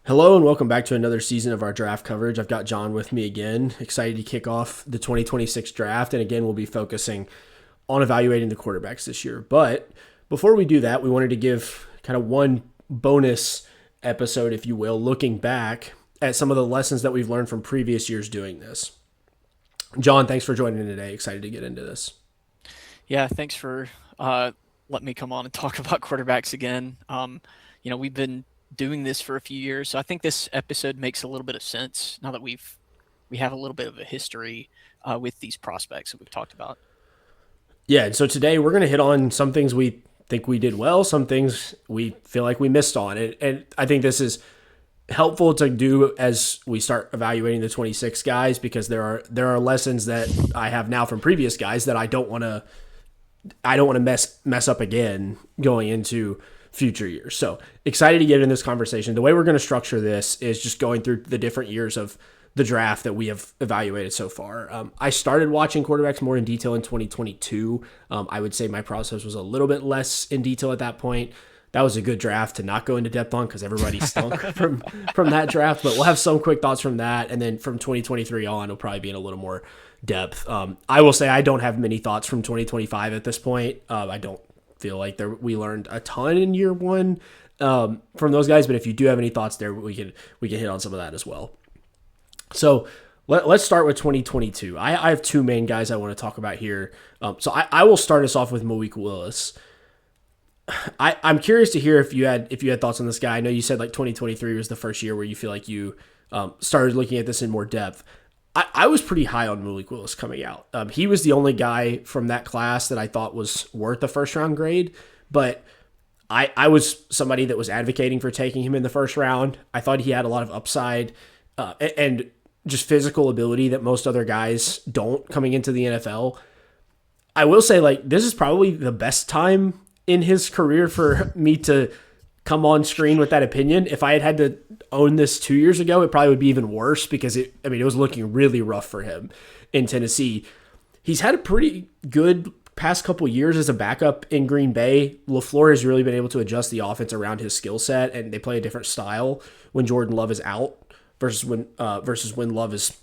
Hello and welcome back to another season of our draft coverage. I've got Jon with me again. Excited to kick off the 2026 draft. And again, we'll be focusing on evaluating the quarterbacks this year. But before we do that, we wanted to give kind of one bonus episode, if you will, looking back at some of the lessons that we've learned from previous years doing this. Jon, thanks for joining in today. Excited to get into this. Yeah, thanks for letting me come on and talk about quarterbacks again. We've been doing this for a few years, so I think this episode makes a little bit of sense now that we have a little bit of a history with these prospects that we've talked about. Yeah, and so today we're going to hit on some things we think we did well, some things we feel like we missed on. And I think this is helpful to do as we start evaluating the 26 guys because there are lessons that I have now from previous guys that I don't want to mess up again going into future years. So excited to get in this conversation. The way we're going to structure this is just going through the different years of the draft that we have evaluated so far. I started watching quarterbacks more in detail in 2022. I would say my process was a little bit less in detail at that point. That was a good draft to not go into depth on because everybody stunk from that draft. But we'll have some quick thoughts from that, and then from 2023 on, it'll probably be in a little more depth. I will say I don't have many thoughts from 2025 at this point. I don't feel like we learned a ton in year one from those guys, but if you do have any thoughts there, we can hit on some of that as well. So let's start with 2022. I have two main guys I want to talk about here. So I will start us off with Malik Willis. I'm curious to hear if you had thoughts on this guy. I know you said like 2023 was the first year where you feel like you started looking at this in more depth. I was pretty high on Malik Willis coming out. He was the only guy from that class that I thought was worth a first round grade, but I was somebody that was advocating for taking him in the first round. I thought he had a lot of upside and just physical ability that most other guys don't coming into the NFL. I will say, like, this is probably the best time in his career for me to come on screen with that opinion. If I had to own this 2 years ago, it probably would be even worse because it was looking really rough for him in Tennessee. He's had a pretty good past couple years as a backup in Green Bay. LaFleur has really been able to adjust the offense around his skill set, and they play a different style when Jordan Love is out versus when Love is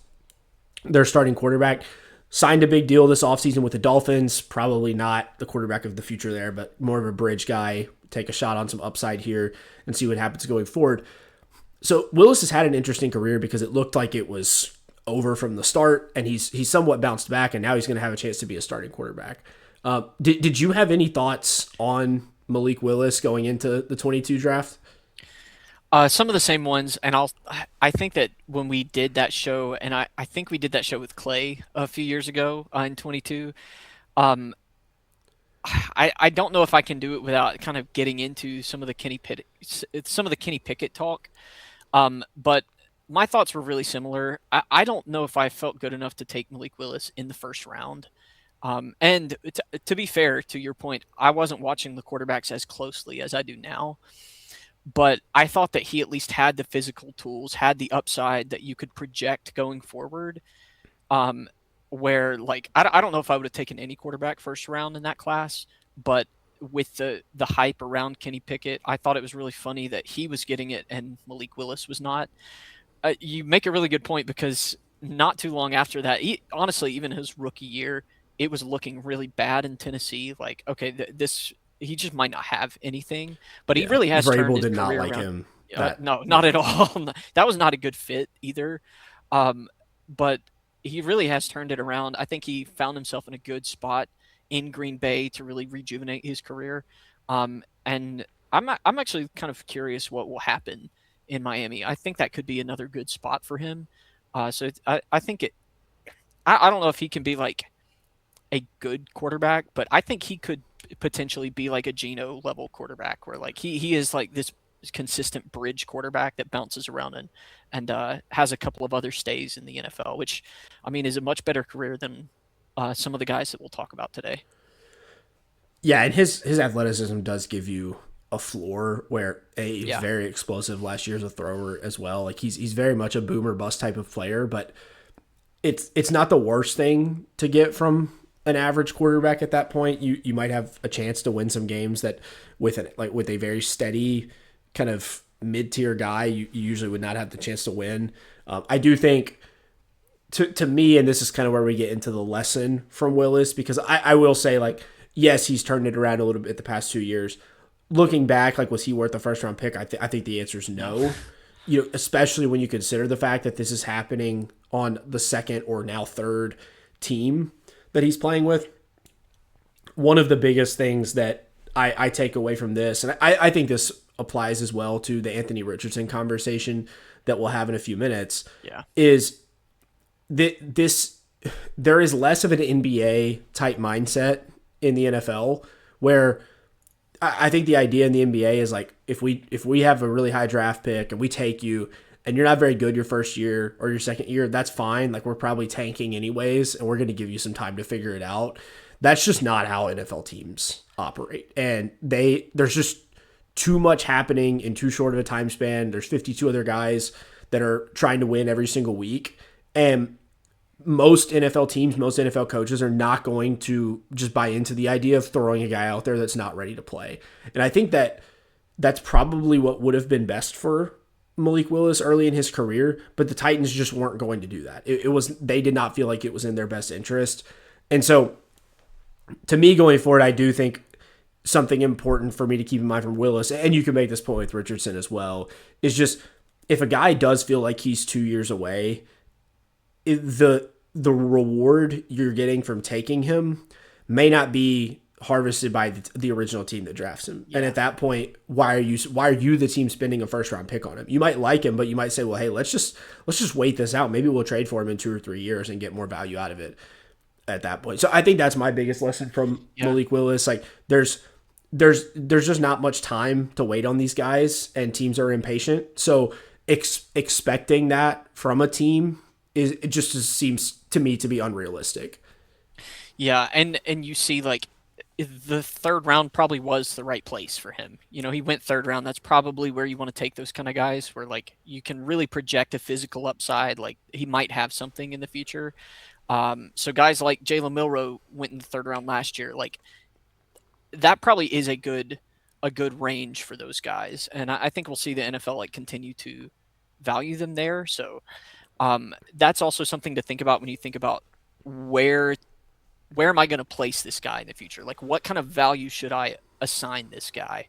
their starting quarterback. Signed a big deal this offseason with the Dolphins. Probably not the quarterback of the future there, but more of a bridge guy. Take a shot on some upside here and see what happens going forward. So Willis has had an interesting career because it looked like it was over from the start, and he's somewhat bounced back, and now he's going to have a chance to be a starting quarterback. Did you have any thoughts on Malik Willis going into the 22 draft? Some of the same ones, and I think that when we did that show, and I think we did that show with Clay a few years ago in 22. Um, I don't know if I can do it without kind of getting into some of the Kenny Pickett talk. But my thoughts were really similar. I don't know if I felt good enough to take Malik Willis in the first round. And to be fair, to your point, I wasn't watching the quarterbacks as closely as I do now. But I thought that he at least had the physical tools, had the upside that you could project going forward. Um, where like I don't know if I would have taken any quarterback first round in that class, but with the hype around Kenny Pickett, I thought it was really funny that he was getting it and Malik Willis was not. You make a really good point because not too long after that, honestly, even his rookie year, it was looking really bad in Tennessee. Like, okay, this he just might not have anything, but he Yeah, really has turned Vrabel his did not career like around. him. That No, yeah. not at all. That was not a good fit either. Um, but he really has turned it around. I think he found himself in a good spot in Green Bay to really rejuvenate his career. And I'm actually kind of curious what will happen in Miami. I think that could be another good spot for him. I think it. I don't know if he can be like a good quarterback, but I think he could potentially be like a Geno level quarterback, where like he is like this consistent bridge quarterback that bounces around and has a couple of other stays in the NFL, which I mean is a much better career than some of the guys that we'll talk about today. Yeah, and his athleticism does give you a floor where he was Yeah, very explosive last year as a thrower as well. Like he's very much a boomer bust type of player, but it's not the worst thing to get from an average quarterback at that point. You might have a chance to win some games that with a very steady kind of mid tier guy, you usually would not have the chance to win. I do think to me, and this is kind of where we get into the lesson from Willis, because I will say, like, yes, he's turned it around a little bit the past 2 years. Looking back, like, was he worth a first round pick? I think the answer is No. no. Especially when you consider the fact that this is happening on the second or now third team that he's playing with. One of the biggest things that I take away from this, and I think this applies as well to the Anthony Richardson conversation that we'll have in a few minutes, Yeah. is this there is less of an NBA type mindset in the NFL where I think the idea in the NBA is like if we have a really high draft pick and we take you and you're not very good your first year or your second year, that's fine. Like we're probably tanking anyways, and we're going to give you some time to figure it out. That's just not how NFL teams operate, and there's just too much happening in too short of a time span. There's 52 other guys that are trying to win every single week, and most NFL teams, most NFL coaches are not going to just buy into the idea of throwing a guy out there that's not ready to play. And I think that that's probably what would have been best for Malik Willis early in his career, but the Titans just weren't going to do that. It was they did not feel like it was in their best interest. And so to me going forward, I do think something important for me to keep in mind from Willis, and you can make this point with Richardson as well, is just if a guy does feel like he's 2 years away, the reward you're getting from taking him may not be harvested by the original team that drafts him. Yeah. And at that point, why are you the team spending a first round pick on him? You might like him, but you might say, well, hey, let's just wait this out. Maybe we'll trade for him in 2 or 3 years and get more value out of it at that point. So I think that's my biggest lesson from Malik Willis. Like there's just not much time to wait on these guys, and teams are impatient. So expecting that from a team it just seems to me to be unrealistic. Yeah, and you see like the third round probably was the right place for him. He went third round. That's probably where you want to take those kind of guys where like you can really project a physical upside, like he might have something in the future. So guys like Jalen Milroe went in the third round last year. Like that probably is a good range for those guys, and I think we'll see the NFL like continue to value them there. So that's also something to think about when you think about where where am I going to place this guy in the future? Like, what kind of value should I assign this guy,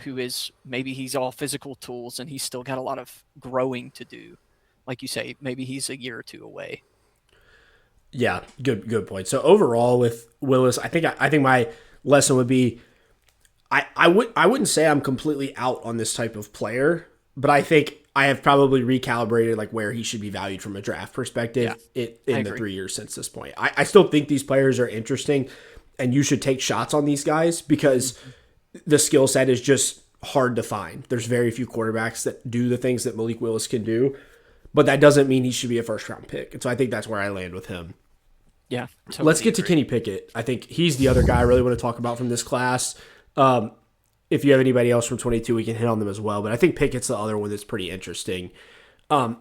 who is maybe he's all physical tools and he's still got a lot of growing to do. Like you say, maybe he's a year or two away. Yeah, good point. So overall with Willis, I think my lesson would be I wouldn't say I'm completely out on this type of player, but I think I have probably recalibrated like where he should be valued from a draft perspective in the 3 years since this point. I still think these players are interesting, and you should take shots on these guys because the skill set is just hard to find. There's very few quarterbacks that do the things that Malik Willis can do, but that doesn't mean he should be a first round pick. And so I think that's where I land with him. Yeah, Let's totally get to agree. Kenny Pickett. I think he's the other guy I really want to talk about from this class. If you have anybody else from 22, we can hit on them as well. But I think Pickett's the other one that's pretty interesting. I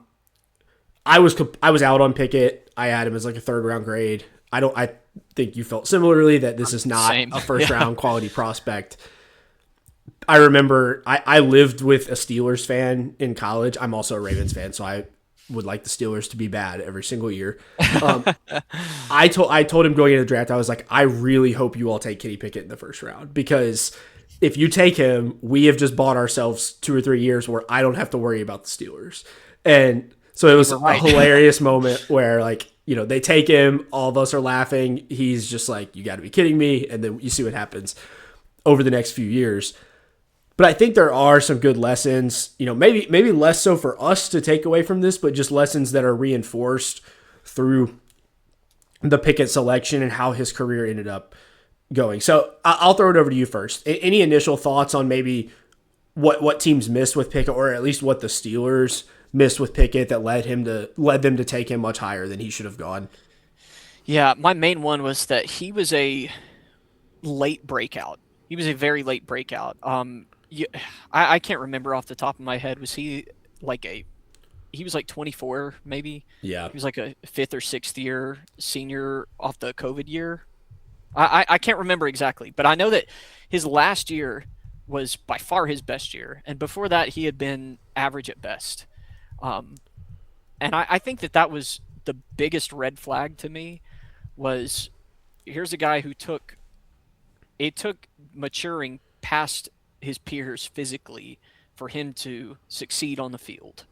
was out on Pickett. I had him as like a third round grade. I think you felt similarly that this is not Same. a first Yeah. round quality prospect. I remember I lived with a Steelers fan in college. I'm also a Ravens fan, so I would like the Steelers to be bad every single year. Um, I told him going into the draft, I was like, I really hope you all take Kenny Pickett in the first round, because if you take him, we have just bought ourselves 2 or 3 years where I don't have to worry about the Steelers. And so it was were a right. hilarious moment where, like, they take him, all of us are laughing. He's just like, you got to be kidding me. And then you see what happens over the next few years. But I think there are some good lessons, maybe less so for us to take away from this, but just lessons that are reinforced through the Pickett selection and how his career ended up going. So I'll throw it over to you first. Any initial thoughts on maybe what teams missed with Pickett, or at least what the Steelers missed with Pickett that led them to take him much higher than he should have gone? Yeah, my main one was that he was a late breakout. He was a very late breakout. I can't remember off the top of my head. Was he like a he was like 24 maybe? Yeah. He was like a fifth or sixth year senior off the COVID year. I can't remember exactly, but I know that his last year was by far his best year, and before that he had been average at best. Um, and I think that that was the biggest red flag to me. Was here's a guy who took maturing past his peers physically for him to succeed on the field.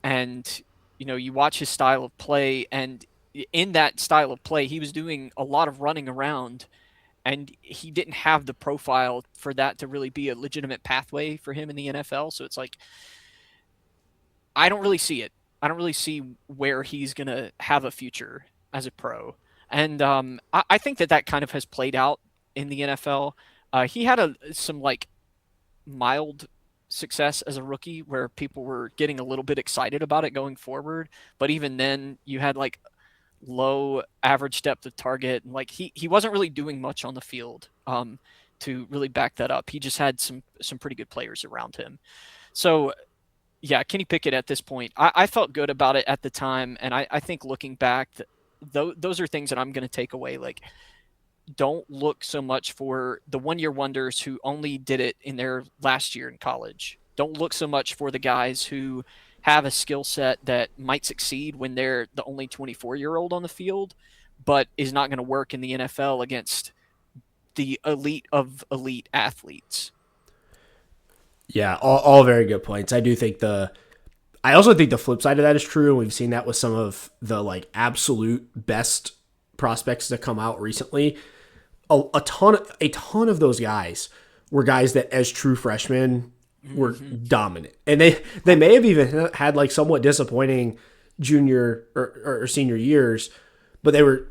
And you watch his style of play, and in that style of play he was doing a lot of running around, and he didn't have the profile for that to really be a legitimate pathway for him in the NFL. So it's like, I don't really see it. I don't really see where he's going to have a future as a pro. And I think that that kind of has played out in the NFL. He had some like mild success as a rookie where people were getting a little bit excited about it going forward. But even then, you had like low average depth of target. And like he wasn't really doing much on the field to really back that up. He just had some pretty good players around him. So yeah, Kenny Pickett at this point, I felt good about it at the time, and I think looking back, those are things that I'm going to take away. Like, don't look so much for the one-year wonders who only did it in their last year in college. Don't look so much for the guys who have a skill set that might succeed when they're the only 24-year-old on the field, but is not going to work in the NFL against the elite of elite athletes. Yeah, all very good points. I also think the flip side of that is true, and we've seen that with some of the like absolute best prospects that come out recently. A ton of those guys were guys that as true freshmen were dominant, and they may have even had like somewhat disappointing junior or senior years, but they were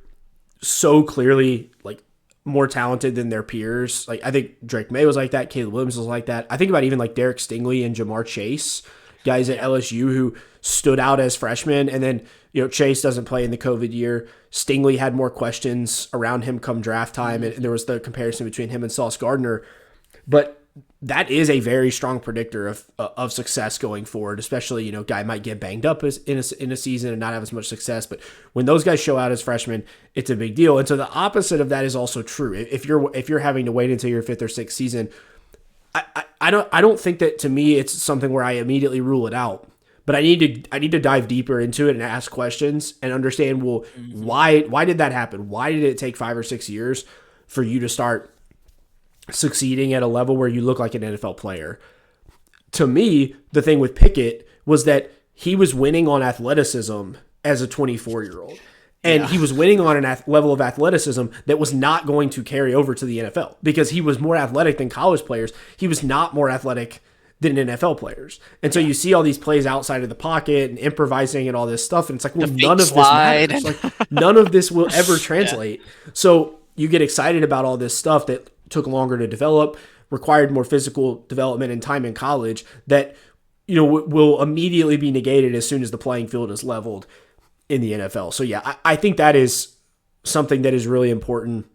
so clearly like more talented than their peers. Like I think Drake May was like that, Caleb Williams was like that. I think about even like Derek Stingley and Jamar Chase, guys at LSU who stood out as freshmen, and then Chase doesn't play in the COVID year. Stingley had more questions around him come draft time, and there was the comparison between him and Sauce Gardner. But that is a very strong predictor of success going forward, especially, guy might get banged up in a season and not have as much success. But when those guys show out as freshmen, it's a big deal. And so the opposite of that is also true. If you're having to wait until your fifth or sixth season, I don't think that, to me, it's something where I immediately rule it out. But I need to dive deeper into it and ask questions and understand, well, why did that happen? Why did it take 5 or 6 years for you to start succeeding at a level where you look like an NFL player? To me, the thing with Pickett was that he was winning on athleticism as a 24-year-old. And he was winning on a level of athleticism that was not going to carry over to the NFL because he was more athletic than college players. He was not more athletic than NFL players. And so you see all these plays outside of the pocket and improvising and all this stuff. And it's like, well, none of this matters. Like, none of this will ever translate. So you get excited about all this stuff that took longer to develop, required more physical development and time in college that, will immediately be negated as soon as the playing field is leveled in the NFL. So yeah, I think that is something that is really important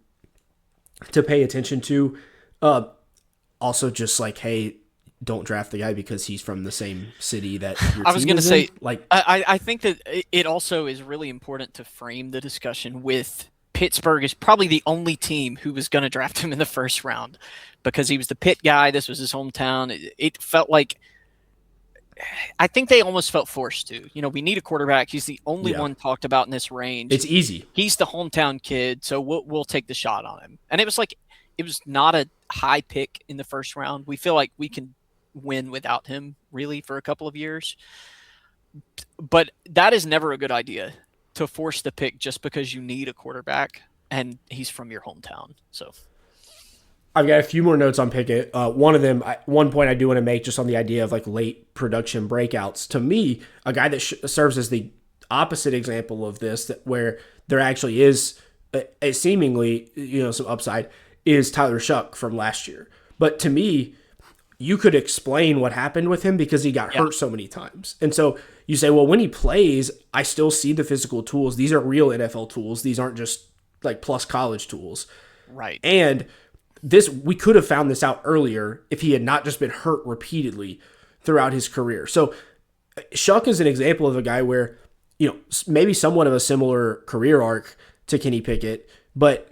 to pay attention to. Also just like, hey, don't draft the guy because he's from the same city that your I was team going to is say, in. Like, I think that it also is really important to frame the discussion with Pittsburgh is probably the only team who was going to draft him in the first round because he was the Pitt guy. This was his hometown. It felt like, I think they almost felt forced to. We need a quarterback. He's the only one talked about in this range. it's easy. He's the hometown kid, so we'll take the shot on him. And it was not a high pick in the first round. We feel like we can win without him really for a couple of years. But that is never a good idea to force the pick just because you need a quarterback and he's from your hometown. So I've got a few more notes on Pickett. One point I do want to make just on the idea of like late production breakouts. To me, a guy that serves as the opposite example of this, where there actually is a seemingly some upside, is Tyler Shuck from last year. But to me, you could explain what happened with him because he got hurt so many times. And so you say, well, when he plays, I still see the physical tools. These are real NFL tools. These aren't just like plus college tools. Right. And we could have found this out earlier if he had not just been hurt repeatedly throughout his career. So Shuck is an example of a guy where, maybe somewhat of a similar career arc to Kenny Pickett, but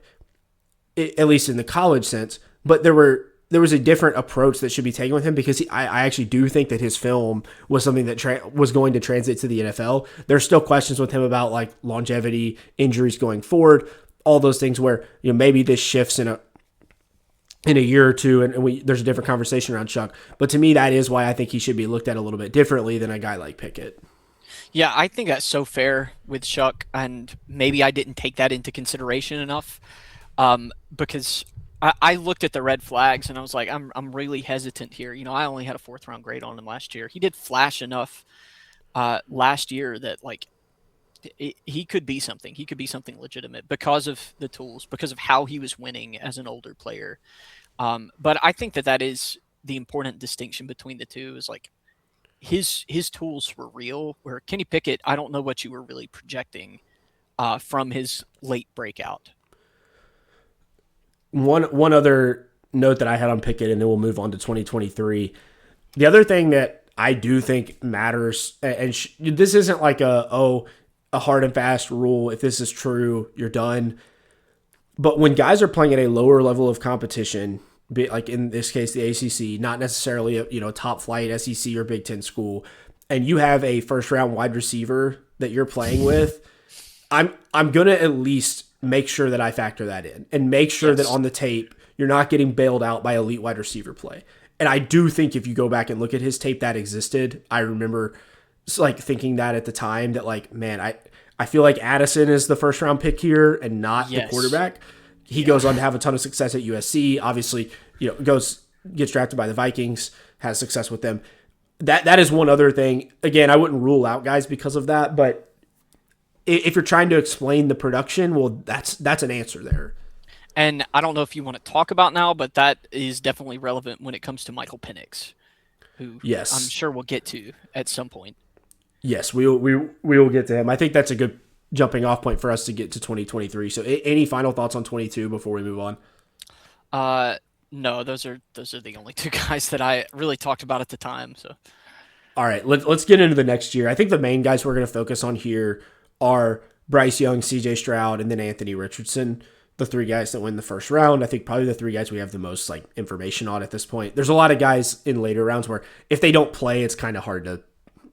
at least in the college sense, but there were there was a different approach that should be taken with him because I actually do think that his film was something that was going to translate to the NFL. There's still questions with him about like longevity, injuries going forward, all those things where maybe this shifts in a year or two, and there's a different conversation around Chuck. But to me, that is why I think he should be looked at a little bit differently than a guy like Pickett. Yeah, I think that's so fair with Chuck, and maybe I didn't take that into consideration enough. Because I looked at the red flags and I was like, I'm really hesitant here. I only had a fourth round grade on him last year. He did flash enough last year that like he could be something. He could be something legitimate because of the tools, because of how he was winning as an older player. But I think that is the important distinction between the two is like his tools were real. Where Kenny Pickett, I don't know what you were really projecting from his late breakout. One other note that I had on Pickett, and then we'll move on to 2023. The other thing that I do think matters, and this isn't like a hard and fast rule. If this is true, you're done. But when guys are playing at a lower level of competition, like in this case the ACC, not necessarily a top flight SEC or Big Ten school, and you have a first round wide receiver that you're playing with, I'm gonna at least make sure that I factor that in and make sure that on the tape you're not getting bailed out by elite wide receiver play. And I do think if you go back and look at his tape, that existed. I remember like thinking that at the time that like, man, I feel like Addison is the first round pick here and not the quarterback. He goes on to have a ton of success at USC. Obviously, gets drafted by the Vikings, has success with them. That is one other thing. Again, I wouldn't rule out guys because of that, but if you're trying to explain the production, well, that's an answer there. And I don't know if you want to talk about now, but that is definitely relevant when it comes to Michael Penix, who I'm Yes. sure we'll get to at some point. Yes, we will get to him. I think that's a good jumping off point for us to get to 2023. So any final thoughts on 22 before we move on? No, those are the only two guys that I really talked about at the time. So, All right, let's get into the next year. I think the main guys we're going to focus on here are Bryce Young, CJ Stroud, and then Anthony Richardson. The three guys that win the first round. I think probably the three guys we have the most like information on at this point. There's a lot of guys in later rounds where if they don't play, it's kind of hard to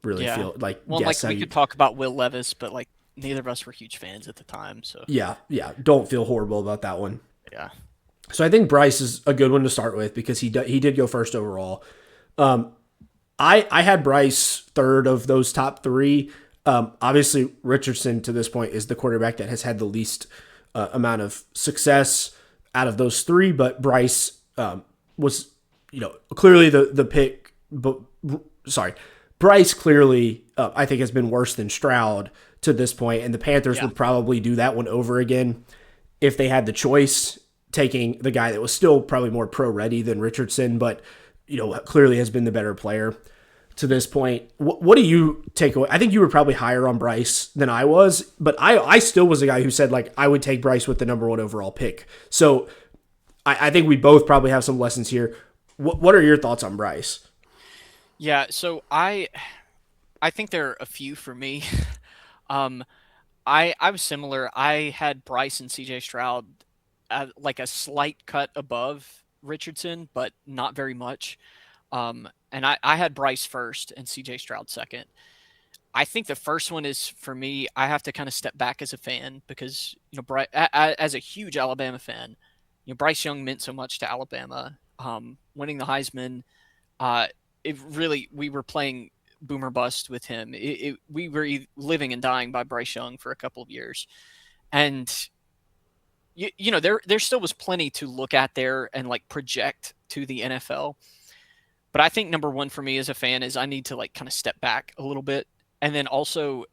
really feel like. Well, like we could talk about Will Levis, but like neither of us were huge fans at the time. So yeah, don't feel horrible about that one. yeah. So I think Bryce is a good one to start with because he did go first overall. I had Bryce third of those top three. Obviously, Richardson to this point is the quarterback that has had the least amount of success out of those three, but Bryce was, clearly the pick. But sorry, Bryce clearly I think has been worse than Stroud to this point, and the Panthers would probably do that one over again if they had the choice, taking the guy that was still probably more pro ready than Richardson, but clearly has been the better player to this point. What do you take away? I think you were probably higher on Bryce than I was, but I still was a guy who said like I would take Bryce with the number one overall pick. So I think we both probably have some lessons here. What are your thoughts on Bryce? Yeah, so I think there are a few for me. um I was similar. I had Bryce and CJ Stroud like a slight cut above Richardson, but not very much. And I had Bryce first and CJ Stroud second. I think the first one is for me. I have to kind of step back as a fan because as a huge Alabama fan, Bryce Young meant so much to Alabama. Winning the Heisman, it really we were playing boomer bust with him. We were living and dying by Bryce Young for a couple of years, and there still was plenty to look at there and like project to the NFL. But I think number one for me as a fan is I need to like kind of step back a little bit. And then also,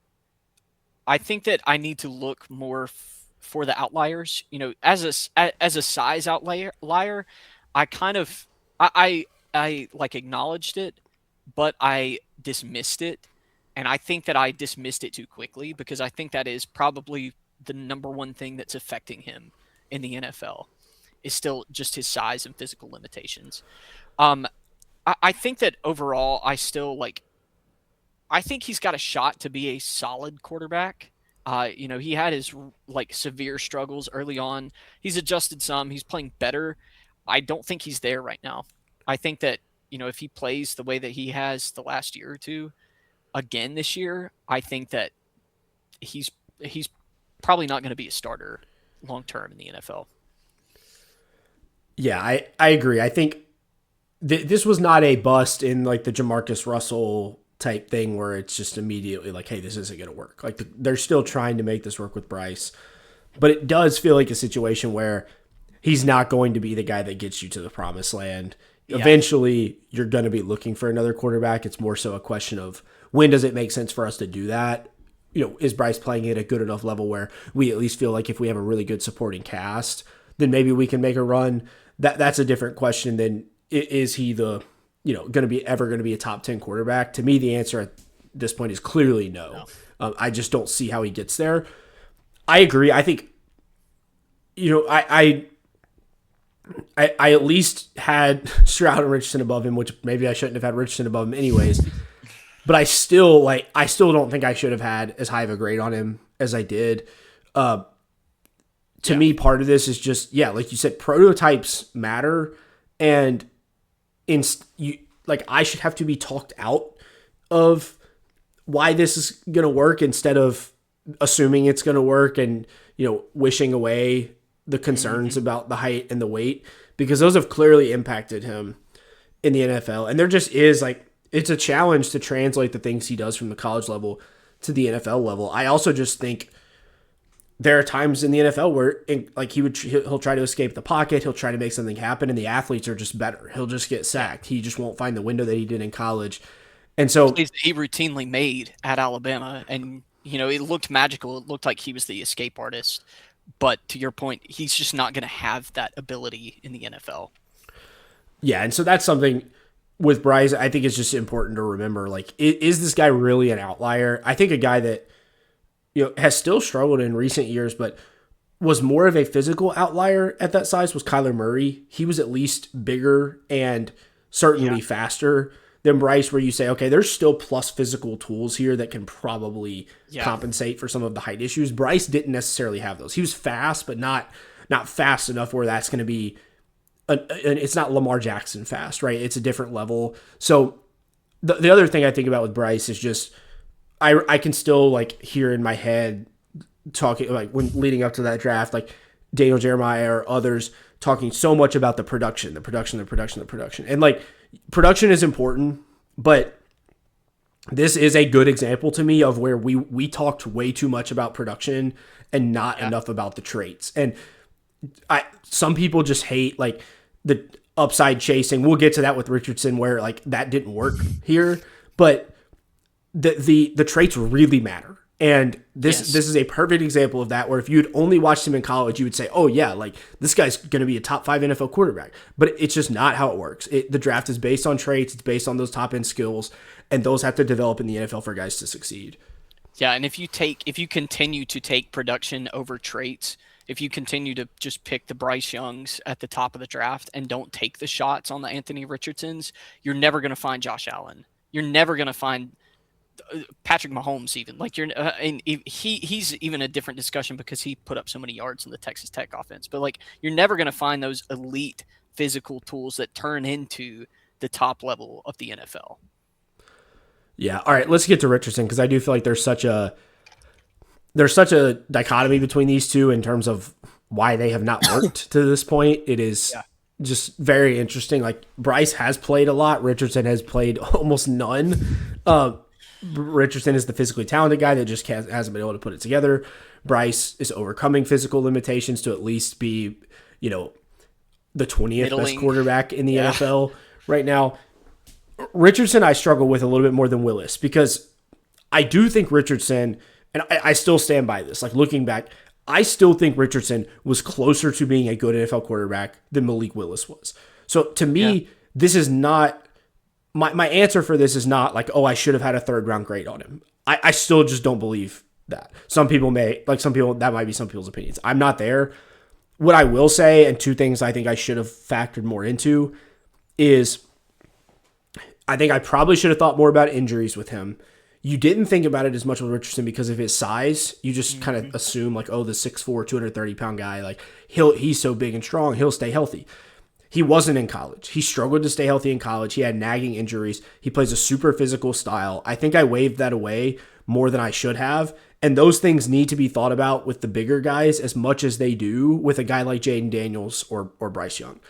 I think that I need to look more for the outliers. As a size outlier, I kind of I like acknowledged it, but I dismissed it, and I think that I dismissed it too quickly because I think that is probably the number one thing that's affecting him in the NFL is still just his size and physical limitations. Um, I think that overall, I think he's got a shot to be a solid quarterback. He had his like severe struggles early on. He's adjusted some. He's playing better. I don't think he's there right now. I think that, if he plays the way that he has the last year or two again this year, I think that he's probably not going to be a starter long term in the NFL. Yeah, I agree. I think this was not a bust in like the Jamarcus Russell type thing where it's just immediately like, hey, this isn't going to work. Like they're still trying to make this work with Bryce, but it does feel like a situation where he's not going to be the guy that gets you to the promised land. Yeah. Eventually, you're going to be looking for another quarterback. It's more so a question of when does it make sense for us to do that? Is Bryce playing at a good enough level where we at least feel like if we have a really good supporting cast, then maybe we can make a run? That's a different question than is he the going to be a top 10 quarterback? To me, the answer at this point is clearly no. I just don't see how he gets there. I agree. I think I at least had Stroud and Richardson above him, which maybe I shouldn't have had Richardson above him anyways. But I still don't think I should have had as high of a grade on him as I did. To me, part of this is just, like you said, prototypes matter, and I should have to be talked out of why this is gonna work instead of assuming it's gonna work and wishing away the concerns about the height and the weight, because those have clearly impacted him in the NFL. And there just is it's a challenge to translate the things he does from the college level to the NFL level. I also just think there are times in the NFL where he'll try to escape the pocket. He'll try to make something happen, and the athletes are just better. He'll just get sacked. He just won't find the window that he did in college. And so he routinely made at Alabama, and it looked magical. It looked like he was the escape artist. But to your point, he's just not going to have that ability in the NFL. Yeah, and so that's something with Bryce I think it's just important to remember. Is this guy really an outlier? I think a guy that has still struggled in recent years, but was more of a physical outlier at that size was Kyler Murray. He was at least bigger and certainly faster than Bryce, where you say, okay, there's still plus physical tools here that can probably compensate for some of the height issues. Bryce didn't necessarily have those. He was fast, but not fast enough where that's going to be it's not Lamar Jackson fast, right? It's a different level. So the other thing I think about with Bryce is just I can still hear in my head talking when leading up to that draft, Daniel Jeremiah or others talking so much about the production. And production is important, but this is a good example to me of where we talked way too much about production and not enough about the traits. And some people just hate the upside chasing. We'll get to that with Richardson where that didn't work here, but the traits really matter. And this is a perfect example of that, where if you had only watched him in college, you would say, oh yeah, this guy's going to be a top 5 NFL quarterback. But it's just not how it works. The draft is based on traits. It's based on those top end skills, and those have to develop in the NFL for guys to succeed. Yeah. And if you continue to take production over traits, if you continue to just pick the Bryce Youngs at the top of the draft and don't take the shots on the Anthony Richardsons, you're never going to find Josh Allen. You're never going to find Patrick Mahomes even. And he's even a different discussion because he put up so many yards in the Texas Tech offense. But you're never going to find those elite physical tools that turn into the top level of the NFL. Yeah. All right. Let's get to Richardson, because I do feel like there's such a dichotomy between these two in terms of why they have not worked to this point. It is just very interesting. Bryce has played a lot. Richardson has played almost none. Richardson is the physically talented guy that just hasn't been able to put it together. Bryce is overcoming physical limitations to at least be, the 20th best quarterback in the NFL right now. Richardson I struggle with a little bit more than Willis, because I do think Richardson, and I still stand by this, looking back, I still think Richardson was closer to being a good NFL quarterback than Malik Willis was. So to me, this is not, my answer for this is not I should have had a 3rd round grade on him. I still just don't believe that. Some people that might be some people's opinions. I'm not there. What I will say, and two things I think I should have factored more into, is I think I probably should have thought more about injuries with him. You didn't think about it as much with Richardson because of his size. You just kind of assume the 6'4", 230-pound guy, he's so big and strong, he'll stay healthy. He wasn't in college. He struggled to stay healthy in college. He had nagging injuries. He plays a super physical style. I think I waved that away more than I should have. And those things need to be thought about with the bigger guys as much as they do with a guy like Jaden Daniels or Bryce Young.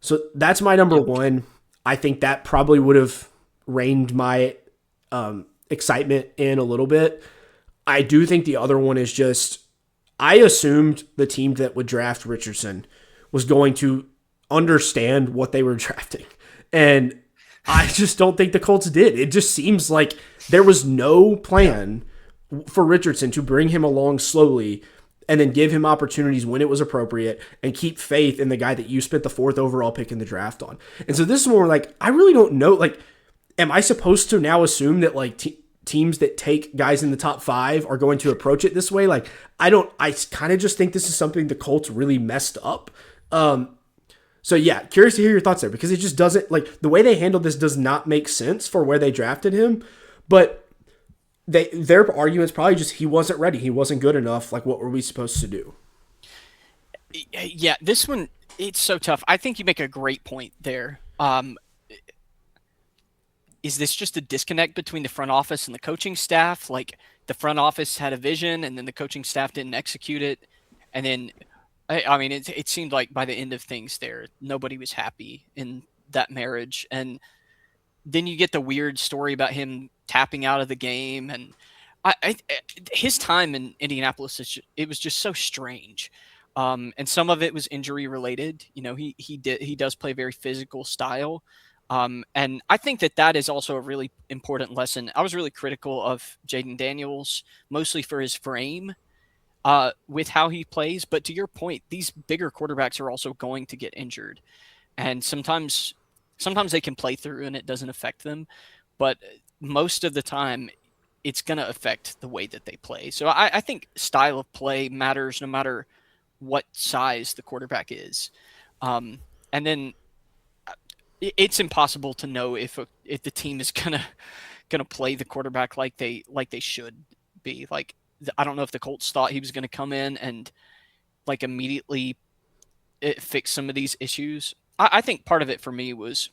So that's my number Yep. one. I think that probably would have reined my excitement in a little bit. I do think the other one is just I assumed the team that would draft Richardson was going to understand what they were drafting. And I just don't think the Colts did. It just seems like there was no plan for Richardson to bring him along slowly and then give him opportunities when it was appropriate and keep faith in the guy that you spent the 4th overall pick in the draft on. And so this is more like, I really don't know. Like, am I supposed to now assume that like teams that take guys in the top 5 are going to approach it this way? Like, I kind of just think this is something the Colts really messed up. So yeah, curious to hear your thoughts there because it just doesn't like the way they handled this does not make sense for where they drafted him, but their argument is probably just he wasn't ready. He wasn't good enough. Like, what were we supposed to do? Yeah, this one it's so tough. I think you make a great point there. Is this just a disconnect between the front office and the coaching staff? Like the front office had a vision and then the coaching staff didn't execute it. And then, I mean, it seemed like by the end of things there, nobody was happy in that marriage. And then you get the weird story about him tapping out of the game. And his time in Indianapolis, it was just so strange. And some of it was injury related. You know, he does play a very physical style. And I think that is also a really important lesson. I was really critical of Jaden Daniels, mostly for his frame, with how he plays. But to your point, these bigger quarterbacks are also going to get injured. And sometimes they can play through and it doesn't affect them. But most of the time, it's going to affect the way that they play. So I think style of play matters no matter what size the quarterback is. And then it's impossible to know if the team is gonna play the quarterback like they should be. Like I don't know if the Colts thought he was gonna come in and like immediately fix some of these issues. I think part of it for me was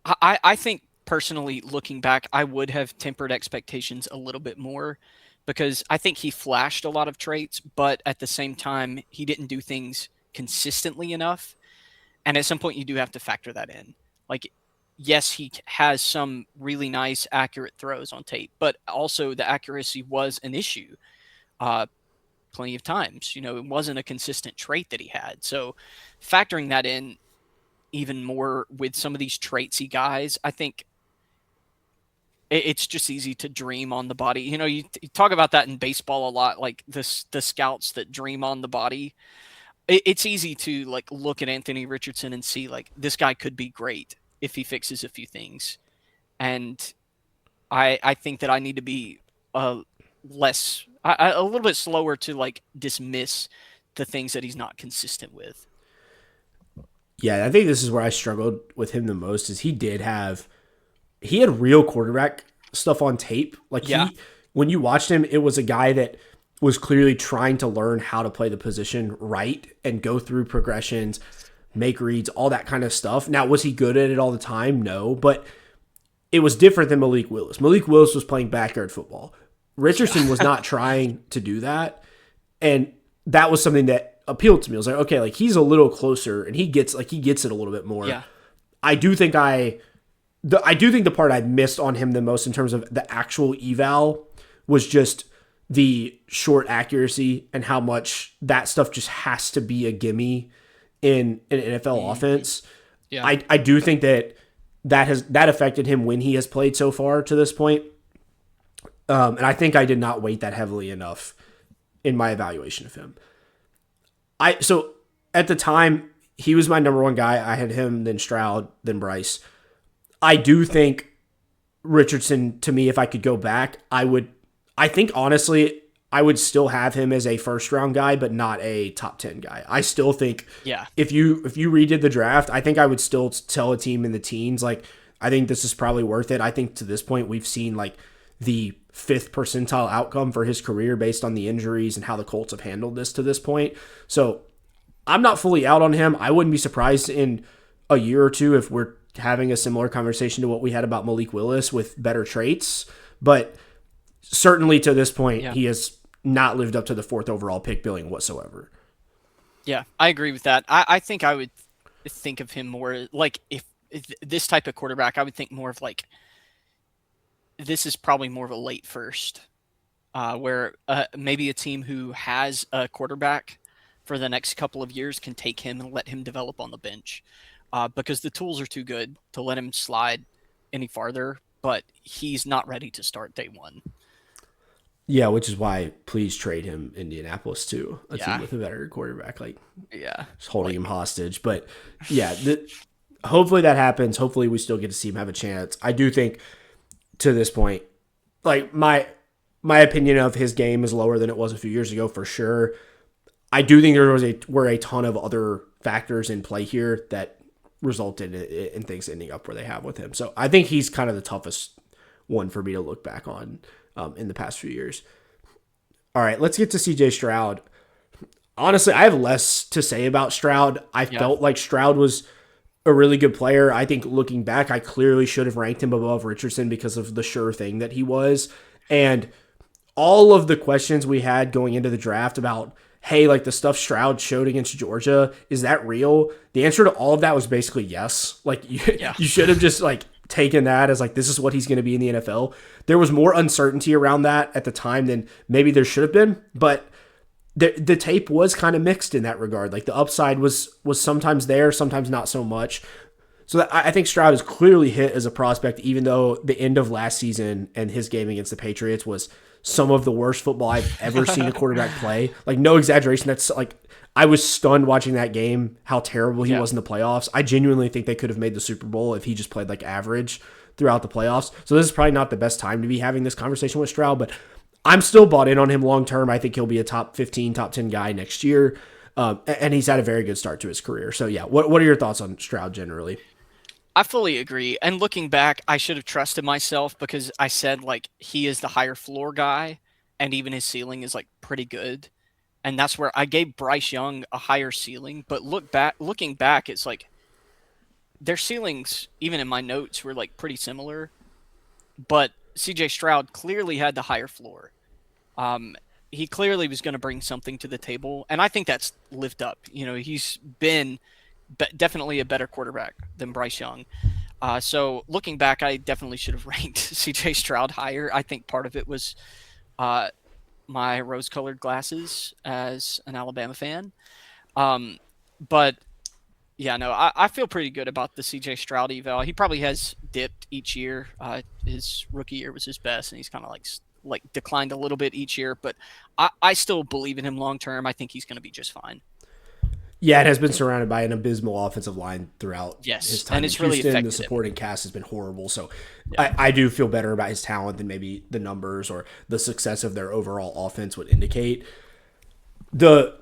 I think personally looking back, I would have tempered expectations a little bit more because I think he flashed a lot of traits, but at the same time he didn't do things consistently enough. And at some point, you do have to factor that in. Like, yes, he has some really nice, accurate throws on tape, but also the accuracy was an issue plenty of times. You know, it wasn't a consistent trait that he had. So factoring that in even more with some of these traitsy guys, I think it's just easy to dream on the body. You know, you talk about that in baseball a lot, like the scouts that dream on the body. It's easy to like look at Anthony Richardson and see like this guy could be great if he fixes a few things. And I think that I need to be a little bit slower to like dismiss the things that he's not consistent with. Yeah, I think this is where I struggled with him the most is he had real quarterback stuff on tape. Like Yeah. when you watched him, it was a guy that was clearly trying to learn how to play the position right and go through progressions, make reads, all that kind of stuff. Now, was he good at it all the time? No, but it was different than Malik Willis. Malik Willis was playing backyard football. Richardson was not trying to do that. And that was something that appealed to me. I was like, okay, like he's a little closer and he gets it a little bit more. Yeah. I do think the part I missed on him the most in terms of the actual eval was just the short accuracy and how much that stuff just has to be a gimme in an NFL offense. Yeah. I do think that affected him when he has played so far to this point. And I think I did not weight that heavily enough in my evaluation of him. So at the time, he was my number one guy. I had him, then Stroud, then Bryce. I do think Richardson, to me, if I could go back, I think honestly, I would still have him as a first round guy, but not a top 10 guy. I still think if you redid the draft, I think I would still tell a team in the teens, like, I think this is probably worth it. I think to this point, we've seen like the 5th percentile outcome for his career based on the injuries and how the Colts have handled this to this point. So I'm not fully out on him. I wouldn't be surprised in a year or two if we're having a similar conversation to what we had about Malik Willis with better traits. But certainly to this point, Yeah. he has not lived up to the fourth overall pick billing whatsoever. Yeah, I agree with that. I think I would think of him more like if this type of quarterback, I would think more of like this is probably more of a late first, where maybe a team who has a quarterback for the next couple of years can take him and let him develop on the bench, because the tools are too good to let him slide any farther. But he's not ready to start day one. Yeah, which is why please trade him Indianapolis too, a team Yeah, with a better quarterback, like yeah, just holding like him hostage. But yeah, hopefully that happens. Hopefully we still get to see him have a chance. I do think to this point, like my opinion of his game is lower than it was a few years ago for sure. I do think were a ton of other factors in play here that resulted in things ending up where they have with him. So I think he's kind of the toughest one for me to look back on in the past few years. All right, let's get to CJ Stroud. Honestly, I have less to say about Stroud. I yeah, felt like Stroud was a really good player. I think looking back, I clearly should have ranked him above Richardson because of the sure thing that he was. And all of the questions we had going into the draft about, hey, like the stuff Stroud showed against Georgia, is that real? The answer to all of that was basically yes. Like yeah, you should have just like taken that as like this is what he's going to be in the NFL. There was more uncertainty around that at the time than maybe there should have been, but the tape was kind of mixed in that regard. Like the upside was sometimes there, sometimes not so much. So I think Stroud is clearly hit as a prospect, even though the end of last season and his game against the Patriots was some of the worst football I've ever seen a quarterback play. Like no exaggeration. That's like I was stunned watching that game, how terrible he yeah. was in the playoffs. I genuinely think they could have made the Super Bowl if he just played like average throughout the playoffs. So this is probably not the best time to be having this conversation with Stroud, but I'm still bought in on him long term. I think he'll be a top 15, top 10 guy next year. And he's had a very good start to his career. So yeah, what are your thoughts on Stroud generally? I fully agree. And looking back, I should have trusted myself because I said like he is the higher floor guy, and even his ceiling is like pretty good. And that's where I gave Bryce Young a higher ceiling. But looking back, it's like their ceilings, even in my notes, were like pretty similar. But CJ Stroud clearly had the higher floor. Um, he clearly was going to bring something to the table, and I think that's lived up. You know, he's been definitely a better quarterback than Bryce Young. So looking back, I definitely should have ranked CJ Stroud higher. I think part of it was uh, my rose-colored glasses as an Alabama fan. Um, but yeah, no, I feel pretty good about the CJ Stroud eval. He probably has dipped each year. His rookie year was his best, and he's kind of like declined a little bit each year. But I still believe in him long term. I think he's going to be just fine. Yeah, it has been surrounded by an abysmal offensive line throughout his Yes, time and in it's really Houston. The affected him. supporting cast has been horrible. So Yeah, I do feel better about his talent than maybe the numbers or the success of their overall offense would indicate. The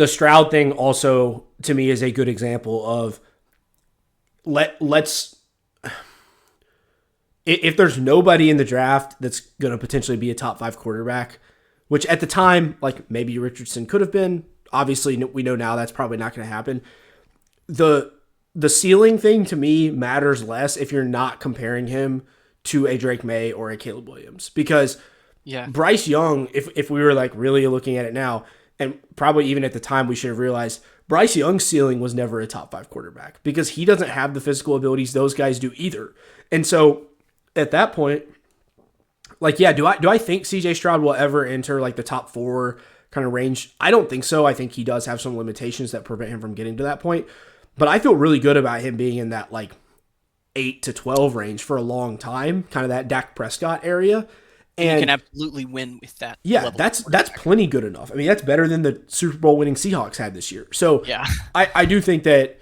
Stroud thing also to me is a good example of let's if there's nobody in the draft that's going to potentially be a top 5 quarterback, which at the time like maybe Richardson could have been, obviously we know now that's probably not going to happen. The ceiling thing to me matters less if you're not comparing him to a Drake May or a Caleb Williams, because yeah, Bryce Young, if we were like really looking at it now, and probably even at the time we should have realized Bryce Young's ceiling was never a top 5 quarterback because he doesn't have the physical abilities those guys do either. And so at that point, like, yeah, do I think CJ Stroud will ever enter like the top 4 kind of range? I don't think so. I think he does have some limitations that prevent him from getting to that point. But I feel really good about him being in that like 8 to 12 range for a long time, kind of that Dak Prescott area. and you can And absolutely win with that yeah, level of that's quarterback. plenty good enough. I mean, that's better than the Super Bowl winning Seahawks had this year. So Yeah, I do think that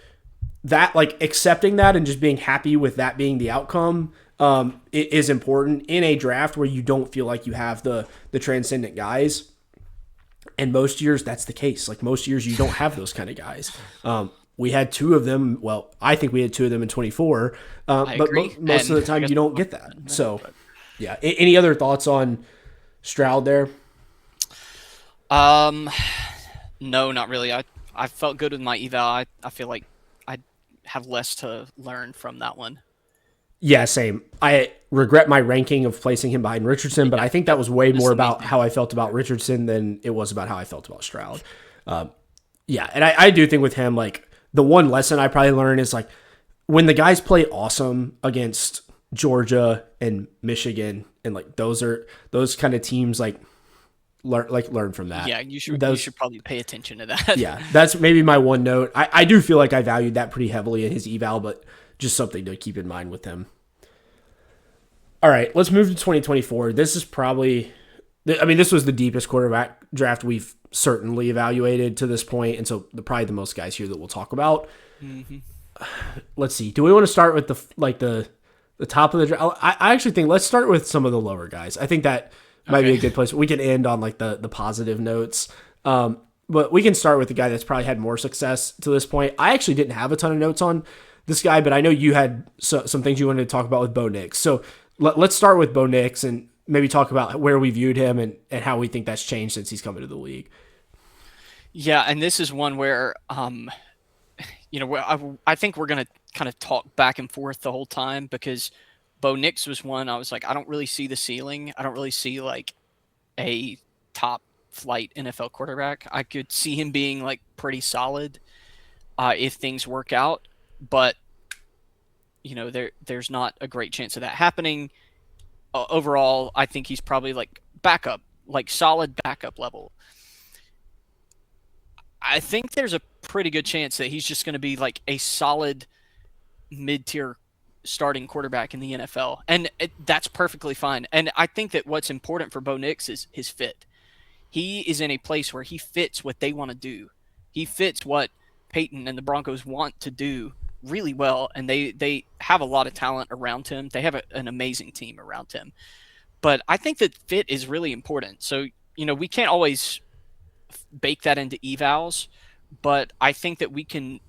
like accepting that and just being happy with that being the outcome is important in a draft where you don't feel like you have the transcendent guys. And most years that's the case. Like most years you don't have those kind of guys. We had 2 of them. Well, I think we had 2 of them in 24. I But agree. most of And the I time guess you don't get that. So yeah. Any other thoughts on Stroud there? um, no, not really. I felt good with my eval. I feel like I have less to learn from that one. Yeah, same. I regret my ranking of placing him behind Richardson, but Yeah, I think that yep. was way That's more the main about thing. how I felt about Richardson than it was about how I felt about Stroud. Yeah, and I do think with him, like the one lesson I probably learned is like when the guys play awesome against Georgia and Michigan, and like those kind of teams, learn from that. Yeah, you Those should probably pay attention to that. Yeah, that's maybe my one note. I do feel like I valued that pretty heavily in his eval, but just something to keep in mind with him. All right, let's move to 2024. This is probably, I mean, this was the deepest quarterback draft we've certainly evaluated to this point, and so probably the most guys here that we'll talk about. hmm Let's see. Do we want to start with the top of the draft? I actually think let's start with some of the lower guys. I think that might be Okay. a good place. We can end on like the positive notes. But we can start with the guy that's probably had more success to this point. I actually didn't have a ton of notes on this guy, but I know you had some things you wanted to talk about with Bo Nix. So let's start with Bo Nix and maybe talk about where we viewed him and how we think that's changed since he's come into the league. Yeah, and this is one where I think we're gonna kind of talk back and forth the whole time because Bo Nix was one I was like, I don't really see the ceiling. I don't really see like a top flight NFL quarterback. I could see him being like pretty solid if things work out, but there's not a great chance of that happening. Overall, I think he's probably like backup, like solid backup level. I think there's a pretty good chance that he's just going to be like a solid mid-tier starting quarterback in the NFL, and that's perfectly fine. And I think that what's important for Bo Nix is his fit. He is in a place where he fits what they want to do. He fits what Peyton and the Broncos want to do really well, and they have a lot of talent around him. They have an amazing team around him. But I think that fit is really important. So we can't always bake that into evals, but I think that we can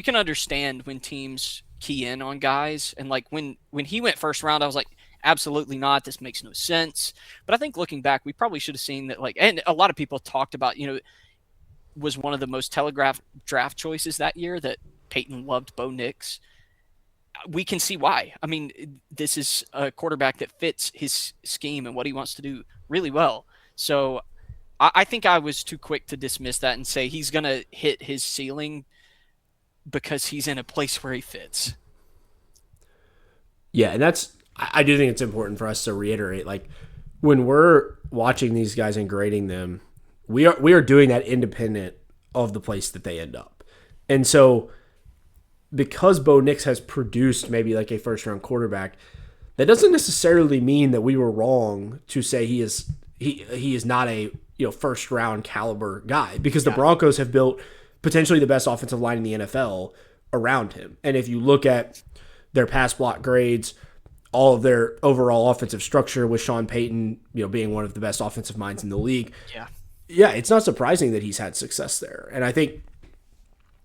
understand when teams key in on guys. And like when he went first round, I was like, absolutely not. This makes no sense. But I think looking back, we probably should have seen that. Like, and a lot of people talked about, was one of the most telegraphed draft choices that year that Peyton loved Bo Nix. We can see why. I mean, this is a quarterback that fits his scheme and what he wants to do really well. So I think I was too quick to dismiss that and say he's going to hit his ceiling because he's in a place where he fits. Yeah, and I do think it's important for us to reiterate like when we're watching these guys and grading them, we are doing that independent of the place that they end up. And so because Bo Nix has produced maybe like a first round quarterback, that doesn't necessarily mean that we were wrong to say he is not a first round caliber guy because the Yeah. Broncos have built potentially the best offensive line in the NFL around him. And if you look at their pass block grades, all of their overall offensive structure with Sean Payton, being one of the best offensive minds in the league, Yeah. yeah, it's not surprising that he's had success there. And I think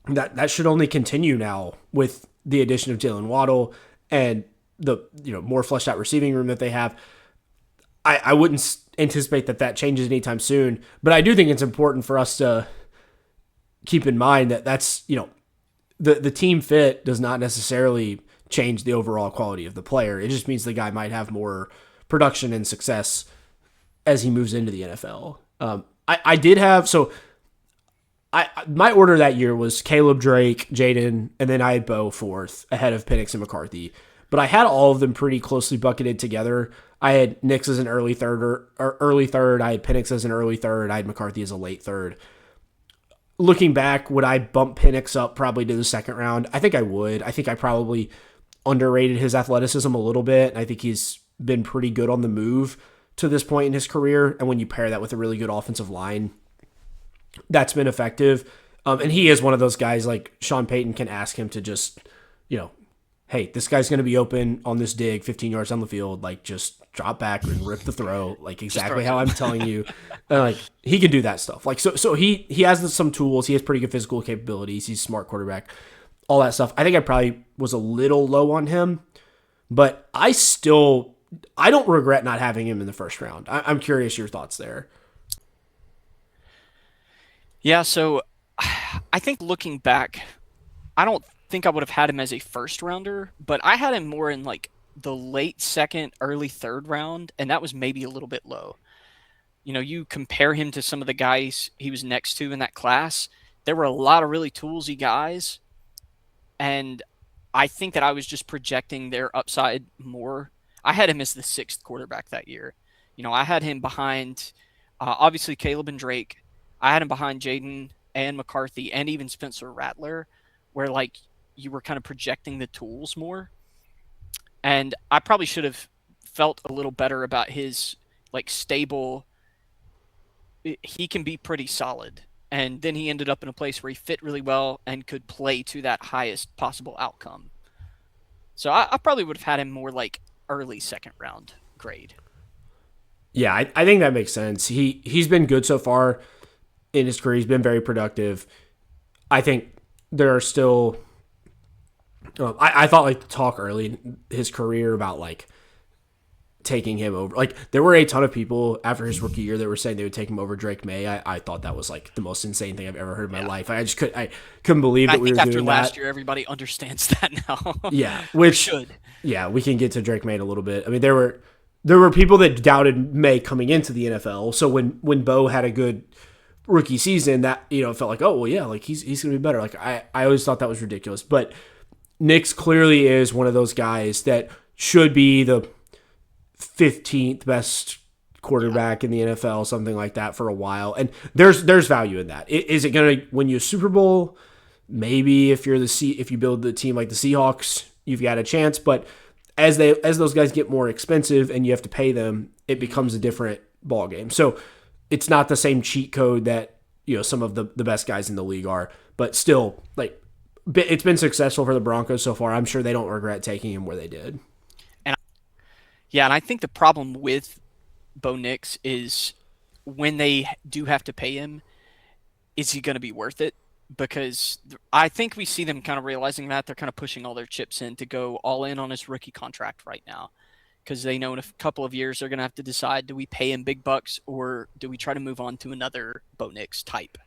that should only continue now with the addition of Jalen Waddle and the more fleshed out receiving room that they have. I wouldn't anticipate that changes anytime soon, but I do think it's important for us to keep in mind that that's the team fit does not necessarily change the overall quality of the player. It just means the guy might have more production and success as he moves into the NFL. I did have my order that year was Caleb, Drake, Jaden, and then I had Bo fourth ahead of Penix and McCarthy. But I had all of them pretty closely bucketed together. I had Nix as an early third or early third. I had Penix as an early third. I had McCarthy as a late third. Looking back, would I bump Penix up probably to the second round? I think I would. I think I probably underrated his athleticism a little bit. I think he's been pretty good on the move to this point in his career. And when you pair that with a really good offensive line, that's been effective. And he is one of those guys like Sean Payton can ask him to just, hey, this guy's going to be open on this dig 15 yards down the field. Like, just drop back and rip the throw, like exactly how I'm telling you. And, like, he can do that stuff. Like, so he has some tools. He has pretty good physical capabilities. He's a smart quarterback, all that stuff. I think I probably was a little low on him, but I don't regret not having him in the first round. I'm curious your thoughts there. Yeah. So I think looking back, I don't think I would have had him as a first rounder, but I had him more in like the late second, early third round, and that was maybe a little bit low. You compare him to some of the guys he was next to in that class, there were a lot of really toolsy guys, and I think that I was just projecting their upside more. I had him as the sixth quarterback that year. I had him behind, obviously, Caleb and Drake. I had him behind Jaden and McCarthy and even Spencer Rattler, where like you were kind of projecting the tools more. And I probably should have felt a little better about his like stable. He can be pretty solid. And then he ended up in a place where he fit really well and could play to that highest possible outcome. So I probably would have had him more like early second round grade. Yeah, I think that makes sense. He's been good so far in his career. He's been very productive. I think there are still. I thought like the talk early in his career about like taking him over. Like there were a ton of people after his rookie year that were saying they would take him over Drake May. I thought that was like the most insane thing I've ever heard in my Yeah. life. I couldn't believe And I that we think were after doing last that. year, everybody understands that now, Yeah, or which should. yeah, we can get to Drake May in a little bit. I mean, there were people that doubted May coming into the NFL. So when Bo had a good rookie season, that it felt like, oh well, yeah, like he's gonna be better. Like I always thought that was ridiculous, but Nix clearly is one of those guys that should be the 15th best Yeah. quarterback in the NFL, something like that for a while. And there's value in that. Is it going to win you a Super Bowl? Maybe if you build the team like the Seahawks, you've got a chance. But as those guys get more expensive and you have to pay them, it Mhm. becomes a different ball game. So it's not the same cheat code that some of the best guys in the league are, but still like it's been successful for the Broncos so far. I'm sure they don't regret taking him where they did. And yeah, and I think the problem with Bo Nix is when they do have to pay him, is he going to be worth it? Because I think we see them kind of realizing that they're kind of pushing all their chips in to go all in on his rookie contract right now. Because they know in a couple of years they're going to have to decide, do we pay him big bucks or do we try to move on to another Bo Nix type?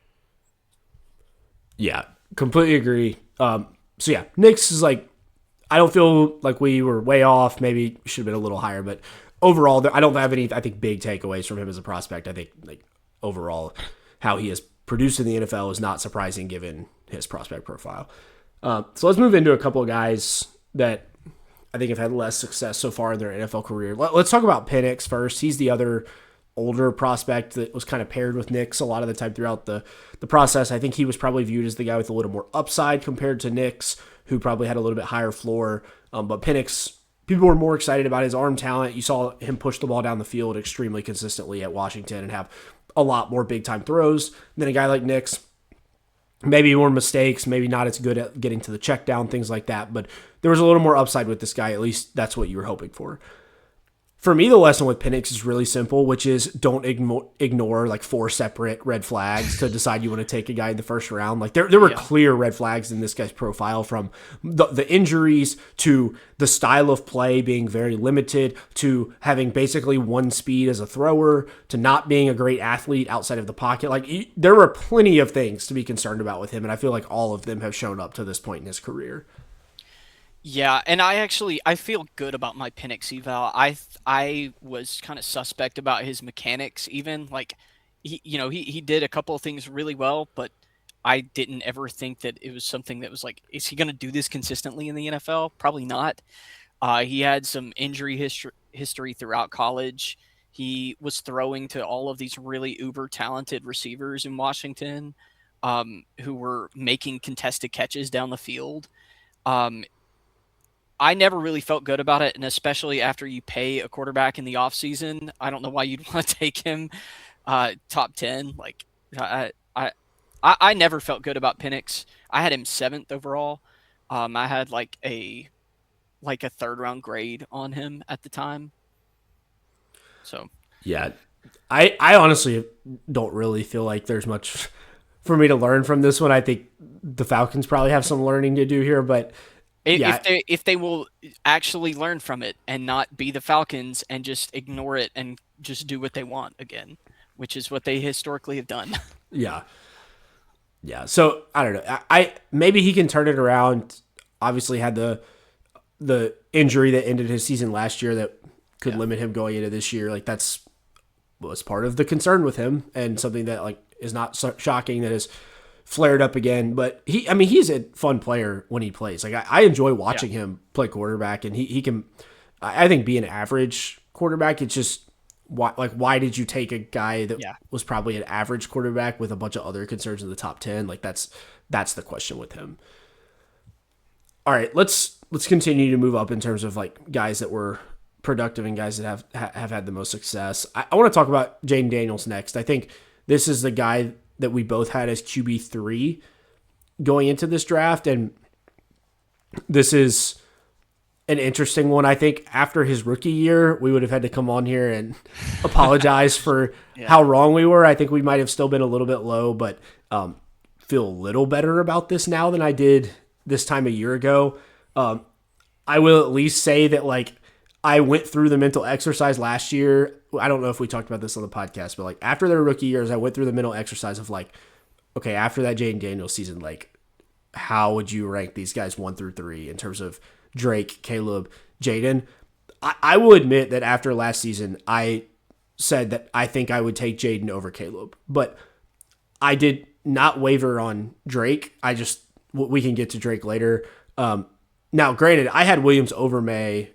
Yeah, completely agree. So yeah, Knicks is like I don't feel like we were way off. Maybe should have been a little higher, but overall, I don't have any. I think big takeaways from him as a prospect. I think like overall, how he has produced in the NFL is not surprising given his prospect profile. So let's move into a couple of guys that I think have had less success so far in their NFL career. Let's talk about Penix first. He's the other older prospect that was kind of paired with Nix a lot of the time throughout the process. I think he was probably viewed as the guy with a little more upside compared to Nix, who probably had a little bit higher floor. But Penix, people were more excited about his arm talent. You saw him push the ball down the field extremely consistently at Washington and have a lot more big time throws than a guy like Nix. Maybe more mistakes, maybe not as good at getting to the check down, things like that. But there was a little more upside with this guy. At least that's what you were hoping for. For me, the lesson with Penix is really simple, which is don't ignore like four separate red flags to decide you want to take a guy in the first round. Like there were Yeah. clear red flags in this guy's profile, from the injuries to the style of play being very limited to having basically one speed as a thrower to not being a great athlete outside of the pocket. Like there were plenty of things to be concerned about with him, and I feel like all of them have shown up to this point in his career. Yeah, and I feel good about my Penix eval. I was kind of suspect about his mechanics even. Like he did a couple of things really well, but I didn't ever think that it was something that was like, is he going to do this consistently in the NFL? Probably not. He had some injury history throughout college. He was throwing to all of these really uber talented receivers in Washington, who were making contested catches down the field. Um, I never really felt good about it, and especially after you pay a quarterback in the offseason, I don't know why you'd want to take him top 10. Like I, I I never felt good about Penix. I had him seventh overall. I had like a third round grade on him at the time. So Yeah, I honestly don't really feel like there's much for me to learn from this one. I think the Falcons probably have some learning to do here, but if yeah, they will actually learn from it and not be the Falcons and just ignore it and just do what they want again, which is what they historically have done. yeah. Yeah. So I don't know. I maybe he can turn it around. Obviously had the injury that ended his season last year that could Yeah. limit him going into this year. Like that's was part of the concern with him and something that like is not so shocking that has flared up again. But I mean, he's a fun player when he plays. Like I enjoy Yeah. watching him play quarterback, and he can, I think, be an average quarterback. It's just why did you take a guy that Yeah. was probably an average quarterback with a bunch of other concerns in the top 10? Like that's the question with him. All right, let's continue to move up in terms of like guys that were productive and guys that have had the most success. I want to talk about Jaden Daniels next. I think this is the guy that we both had as QB3 going into this draft, and this is an interesting one. I think after his rookie year, we would have had to come on here and apologize for Yeah. how wrong we were. I think we might have still been a little bit low, but feel a little better about this now than I did this time a year ago. I will at least say that like I went through the mental exercise last year. I don't know if we talked about this on the podcast, but like after their rookie years, I went through the mental exercise of like, okay, after that Jaden Daniels season, like how would you rank these guys 1 through 3 in terms of Drake, Caleb, Jaden? I will admit that after last season, I said that I think I would take Jaden over Caleb, but I did not waver on Drake. We can get to Drake later. Now, granted, I had Williams over May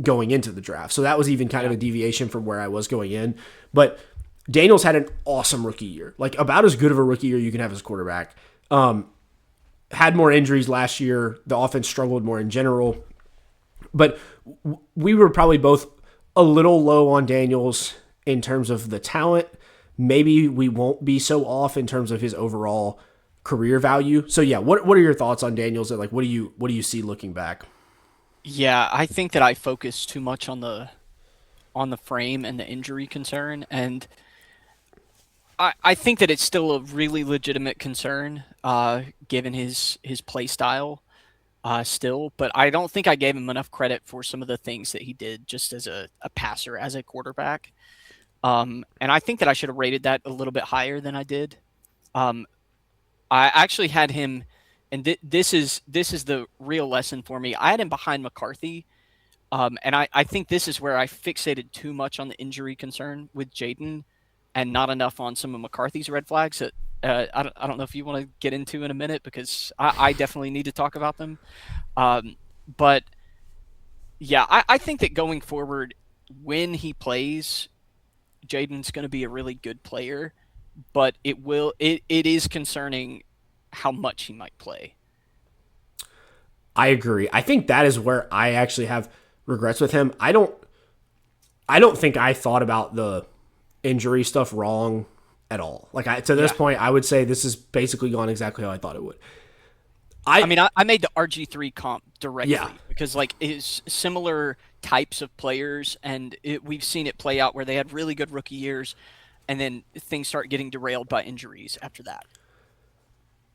going into the draft, so that was even kind of Yeah. a deviation from where I was going in. But Daniels had an awesome rookie year, like about as good of a rookie year you can have as a quarterback. Had more injuries last year. The offense struggled more in general, but we were probably both a little low on Daniels in terms of the talent. Maybe we won't be so off in terms of his overall career value. So yeah, what are your thoughts on Daniels? And like, what do you see looking back? Yeah, I think that I focus too much on the frame and the injury concern, and I think that it's still a really legitimate concern, given his play style, still. But I don't think I gave him enough credit for some of the things that he did just as a passer, as a quarterback. And I think that I should have rated that a little bit higher than I did. Um, I actually had him, and this is the real lesson for me. I had him behind McCarthy. And I think this is where I fixated too much on the injury concern with Jaden and not enough on some of McCarthy's red flags that I don't know if you want to get into in a minute because I definitely need to talk about them. Um, but yeah, I think that going forward, when he plays, Jaden's going to be a really good player, but it is concerning how much he might play. I agree. I think that is where I actually have regrets with him. I don't think I thought about the injury stuff wrong at all. Like to this Yeah. point, I would say this has basically gone exactly how I thought it would. I I mean, I made the RG3 comp Yeah, directly because like it's similar types of players, and we've seen it play out where they had really good rookie years, and then things start getting derailed by injuries after that.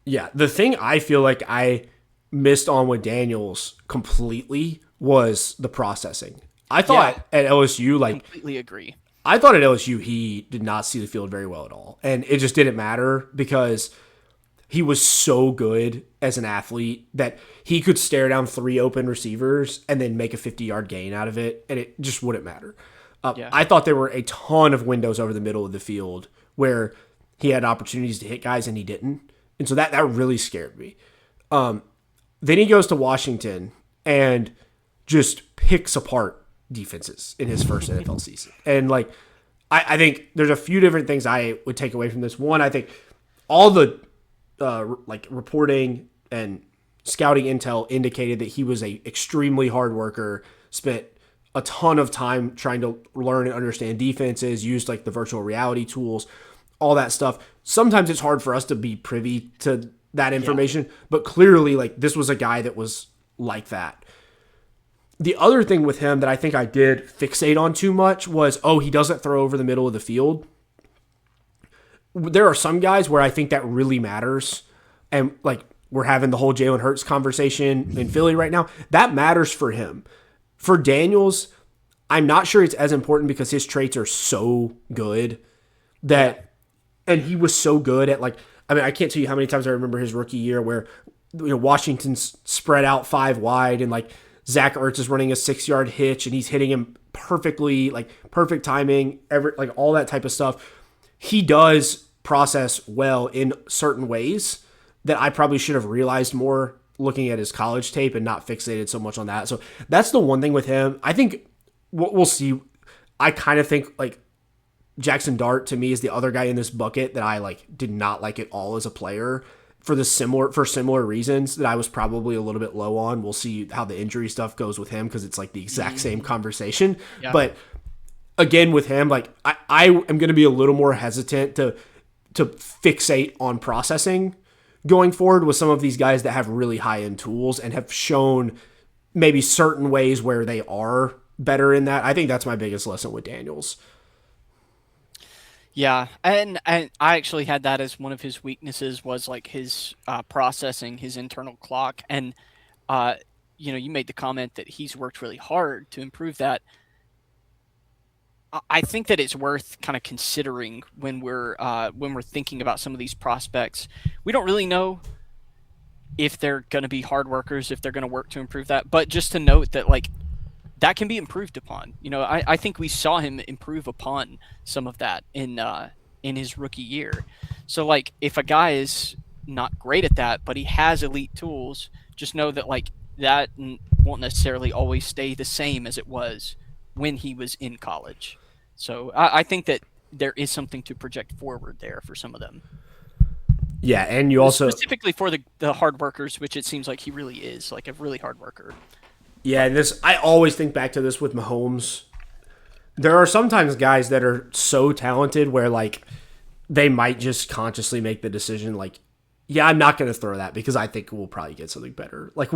yeah. The thing I feel like I missed on with Daniels completely was the processing. I Yeah, thought at LSU, like completely agree. I thought at LSU he did not see the field very well at all, and it just didn't matter because he was so good as an athlete that he could stare down 3 open receivers and then make a 50-yard gain out of it, and it just wouldn't matter. Yeah, I thought there were a ton of windows over the middle of the field where he had opportunities to hit guys and he didn't, and so that really scared me. Then he goes to Washington and just picks apart defenses in his first NFL season, and like I think there's a few different things I would take away from this. One, I think all the like reporting and scouting intel indicated that he was a extremely hard worker, spent a ton of time trying to learn and understand defenses, used like the virtual reality tools, all that stuff. Sometimes it's hard for us to be privy to that yeah, information, but clearly like this was a guy that was like that. The other thing with him that I think I did fixate on too much was, oh, he doesn't throw over the middle of the field. There are some guys where I think that really matters. And like we're having the whole Jalen Hurts conversation in Philly right now. That matters for him. For Daniels, I'm not sure it's as important because his traits are so good yeah, that, and he was so good at like, I mean, I can't tell you how many times I remember his rookie year where Washington's spread out 5 wide and like Zach Ertz is running a 6 yard hitch and he's hitting him perfectly, like perfect timing, like all that type of stuff. He does process well in certain ways that I probably should have realized more looking at his college tape and not fixated so much on that. So that's the one thing with him. I think we'll see. I kind of think like Jackson Dart to me is the other guy in this bucket that I like did not like at all as a player for similar reasons that I was probably a little bit low on. We'll see how the injury stuff goes with him because it's like the exact same conversation. Yeah. But again, with him, like I am going to be a little more hesitant to fixate on processing going forward with some of these guys that have really high end tools and have shown maybe certain ways where they are better in that. I think that's my biggest lesson with Daniels. Yeah, and I actually had that as one of his weaknesses was like his processing, his internal clock, and uh, you made the comment that he's worked really hard to improve that. I think that it's worth kind of considering when we're thinking about some of these prospects. We don't really know if they're going to be hard workers, if they're going to work to improve that, but just to note that like that can be improved upon. I think we saw him improve upon some of that in his rookie year. So like if a guy is not great at that, but he has elite tools, just know that like won't necessarily always stay the same as it was when he was in college. So I think that there is something to project forward there for some of them. Yeah, and you also Specifically for the hard workers, which it seems like he really is, like a really hard worker. yeah, this I always think back to this with Mahomes. There are sometimes guys that are so talented where like they might just consciously make the decision like, yeah, I'm not going to throw that because I think we'll probably get something better. Like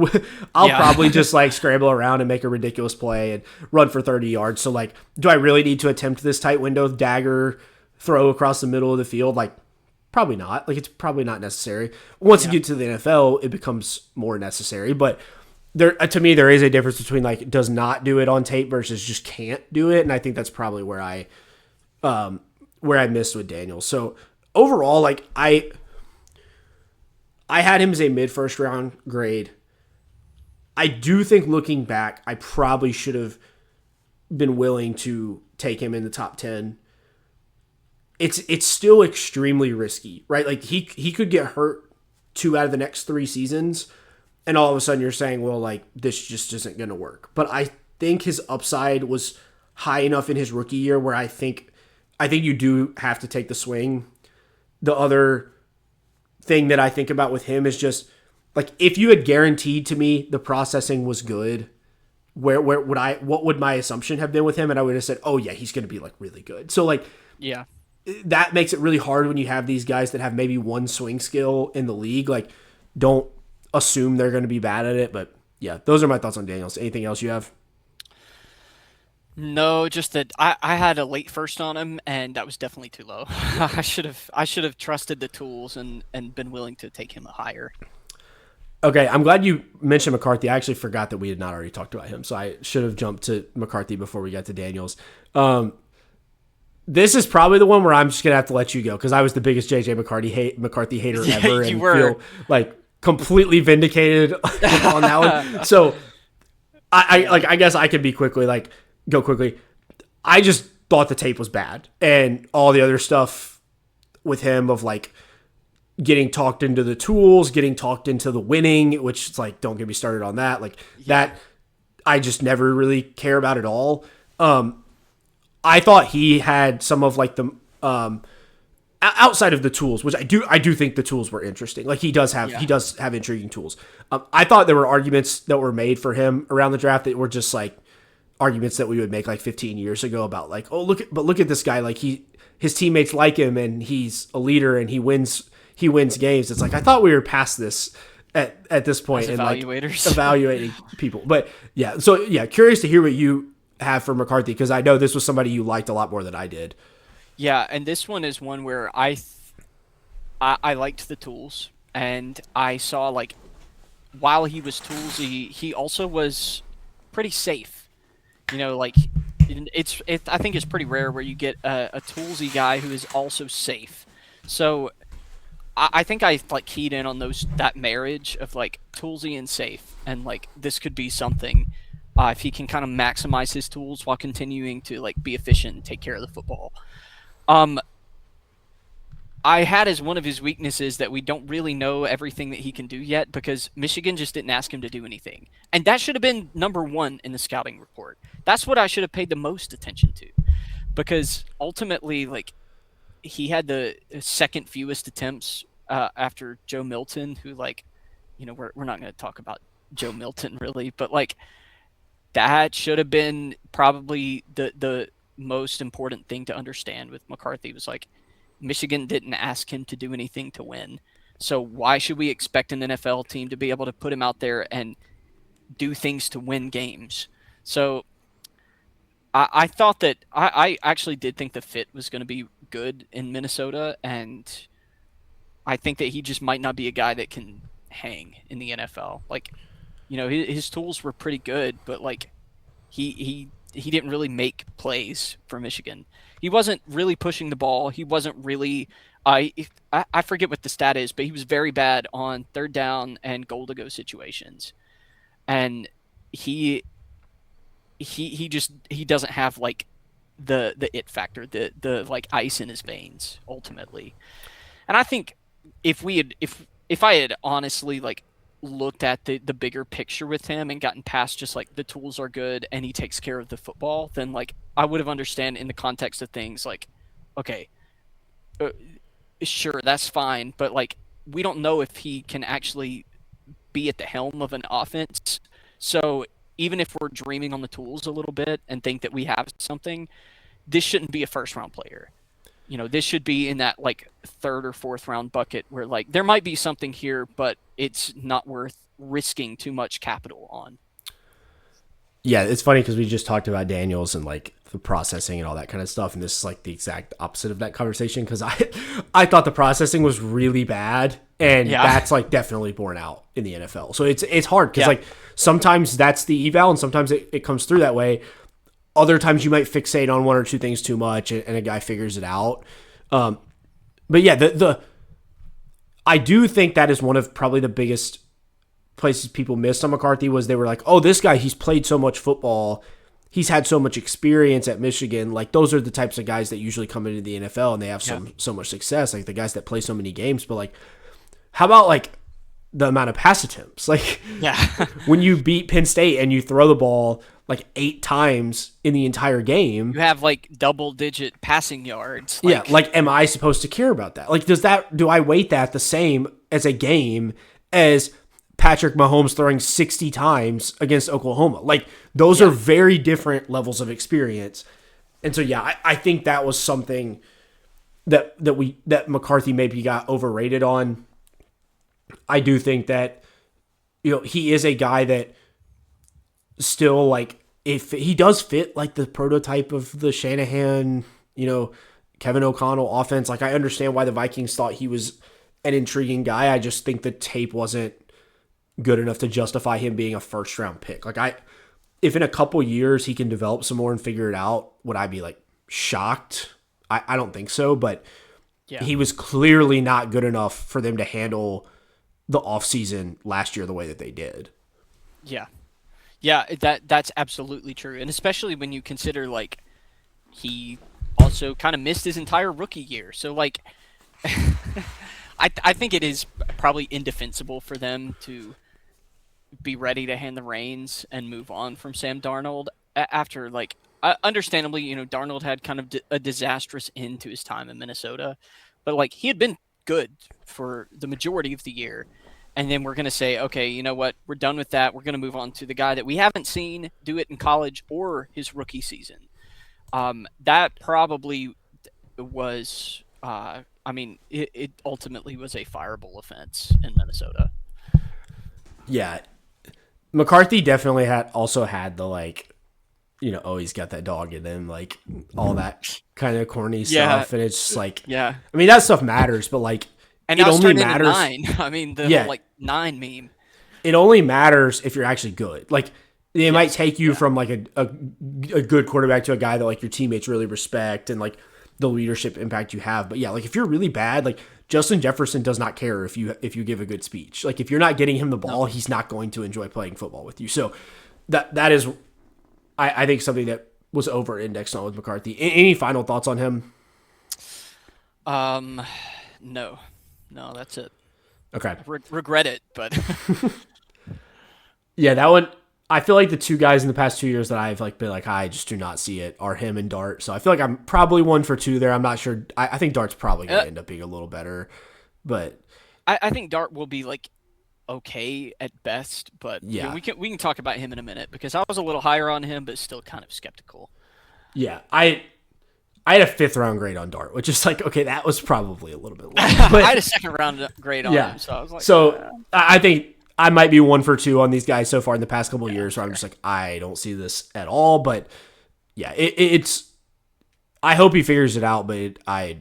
I'll probably just like scramble around and make a ridiculous play and run for 30 yards. So like, do I really need to attempt this tight window dagger throw across the middle of the field? Like probably not. Like it's probably not necessary. Once you get to the NFL, it becomes more necessary, but there to me there is a difference between like does not do it on tape versus just can't do it, and I think that's probably where I missed with Daniel. So overall, like I had him as a mid first round grade. I do think looking back, I probably should have been willing to take him in the top 10. It's still extremely risky, right? Like he could get hurt 2 out of the next 3 seasons, and all of a sudden you're saying, well, like this just isn't going to work. But I think his upside was high enough in his rookie year where I think you do have to take the swing. The other thing that I think about with him is just like if you had guaranteed to me the processing was good, what would my assumption have been with him? And I would have said, oh yeah, he's going to be like really good. So like Yeah. that makes it really hard when you have these guys that have maybe one swing skill in the league. Like don't assume they're going to be bad at it. But yeah, those are my thoughts on Daniels. Anything else you have? No, just that I had a late first on him, and that was definitely too low. I should have trusted the tools and been willing to take him higher. Okay, I'm glad you mentioned McCarthy. I actually forgot that we had not already talked about him, so I should have jumped to McCarthy before we got to Daniels. This is probably the one where I'm just gonna have to let you go because I was the biggest JJ McCarthy hater Yeah, ever, you and were. feel like completely vindicated on that one. So I guess I could go quickly. I just thought the tape was bad, and all the other stuff with him of like getting talked into the tools, getting talked into the winning, which is like, don't get me started on that. Like that, I just never really care about at all. I thought he had some of like the outside of the tools, which I do think the tools were interesting. Like he does have intriguing tools. I thought there were arguments that were made for him around the draft that were just like arguments that we would make like 15 years ago about like, oh look at this guy, like his teammates like him and he's a leader and he wins games. It's like I thought we were past this at this point As and like evaluators. evaluating people. But yeah, so yeah, curious to hear what you have for McCarthy because I know this was somebody you liked a lot more than I did. Yeah, and this one is one where I liked the tools, and I saw like while he was toolsy, he also was pretty safe. Like I think it's pretty rare where you get a toolsy guy who is also safe. So I think I like keyed in on that marriage of like toolsy and safe, and like this could be something if he can kind of maximize his tools while continuing to like be efficient and take care of the football. Um, I had as one of his weaknesses that we don't really know everything that he can do yet because Michigan just didn't ask him to do anything. And that should have been number one in the scouting report. That's what I should have paid the most attention to because ultimately, like, he had the second fewest attempts after Joe Milton, who, like, we're not going to talk about Joe Milton really, but like, that should have been probably the most important thing to understand with McCarthy was like Michigan didn't ask him to do anything to win. So why should we expect an NFL team to be able to put him out there and do things to win games? So I thought that I actually did think the fit was going to be good in Minnesota, and I think that he just might not be a guy that can hang in the NFL. Like, his tools were pretty good, but like he didn't really make plays for Michigan. He wasn't really pushing the ball. He wasn't really. I forget what the stat is, but he was very bad on third down and goal to go situations, and he he doesn't have like the it factor, the like ice in his veins ultimately. And I think if I had honestly like looked at the bigger picture with him and gotten past just like the tools are good and he takes care of the football, then like I would have understand in the context of things like, okay, uh, sure, that's fine, but like we don't know if he can actually be at the helm of an offense. So even if we're dreaming on the tools a little bit and think that we have something, this shouldn't be a first round player. This should be in that like third or fourth round bucket where like there might be something here, but it's not worth risking too much capital on. Yeah, it's funny because we just talked about Daniels and like the processing and all that kind of stuff, and this is like the exact opposite of that conversation because I thought the processing was really bad, and Yeah. that's like definitely borne out in the NFL. So it's hard because Yeah. like sometimes that's the eval, and sometimes it comes through that way. Other times you might fixate on one or two things too much, and a guy figures it out. But yeah, the I do think that is one of probably the biggest places people missed on McCarthy was they were like, oh, this guy, he's played so much football. He's had so much experience at Michigan. Like, those are the types of guys that usually come into the NFL and they have so much success. Like, the guys that play so many games. But, like, how about, like, the amount of pass attempts? Like, Yeah. when you beat Penn State and you throw the ball, like, 8 times in the entire game. You have like double digit passing yards. Yeah, like, am I supposed to care about that? Like, do I weight that the same as a game as Patrick Mahomes throwing 60 times against Oklahoma? Like, those are very different levels of experience. And so, yeah, I think that was something that McCarthy maybe got overrated on. I do think that, he is a guy that still, like, if he does fit like the prototype of the Shanahan, Kevin O'Connell offense. Like, I understand why the Vikings thought he was an intriguing guy. I just think the tape wasn't good enough to justify him being a first round pick. Like, if in a couple years he can develop some more and figure it out, would I be like shocked? I don't think so, but Yeah. he was clearly not good enough for them to handle the offseason last year the way that they did. Yeah. Yeah, that's absolutely true. And especially when you consider like he also kind of missed his entire rookie year. So like I think it is probably indefensible for them to be ready to hand the reins and move on from Sam Darnold after like understandably, Darnold had kind of a disastrous end to his time in Minnesota, but like he had been good for the majority of the year. And then we're going to say, okay, you know what? We're done with that. We're going to move on to the guy that we haven't seen do it in college or his rookie season. That probably was, I mean, it ultimately was a fireable offense in Minnesota. Yeah. McCarthy definitely also had the like, oh, he's got that dog in him, like all that kind of corny stuff. And it's just like, Yeah. I mean, that stuff matters, but like, And it now it's only turned into matters. 9. I mean, the whole like 9 meme. It only matters if you're actually good. Like, it might take you from like a good quarterback to a guy that like your teammates really respect. And like, the leadership impact you have. But yeah, like if you're really bad, like Justin Jefferson does not care if you give a good speech. Like if you're not getting him the No. ball, he's not going to enjoy playing football with you. So that is, I think, something that was over indexed on with McCarthy. Any final thoughts on him? Um, no, no, that's it. Okay. Regret it, but Yeah, that one. I feel like the two guys in the past 2 years that I've like been like, I just do not see it, are him and Dart. So I feel like I'm probably 1 for 2 there. I'm not sure. I think Dart's probably going uh, to end up being a little better, but I think Dart will be like okay at best. But yeah, yeah, we can talk about him in a minute because I was a little higher on him, but still kind of skeptical. yeah. I had a 5th round grade on Dart, which is like, okay, that was probably a little bit low, I had a but second round grade on yeah. him, so I was like, So I think I might be 1 for 2 on these guys so far in the past couple of yeah, years, where I'm fair. just like, I don't see this at all. But yeah, it's. I hope he figures it out, but I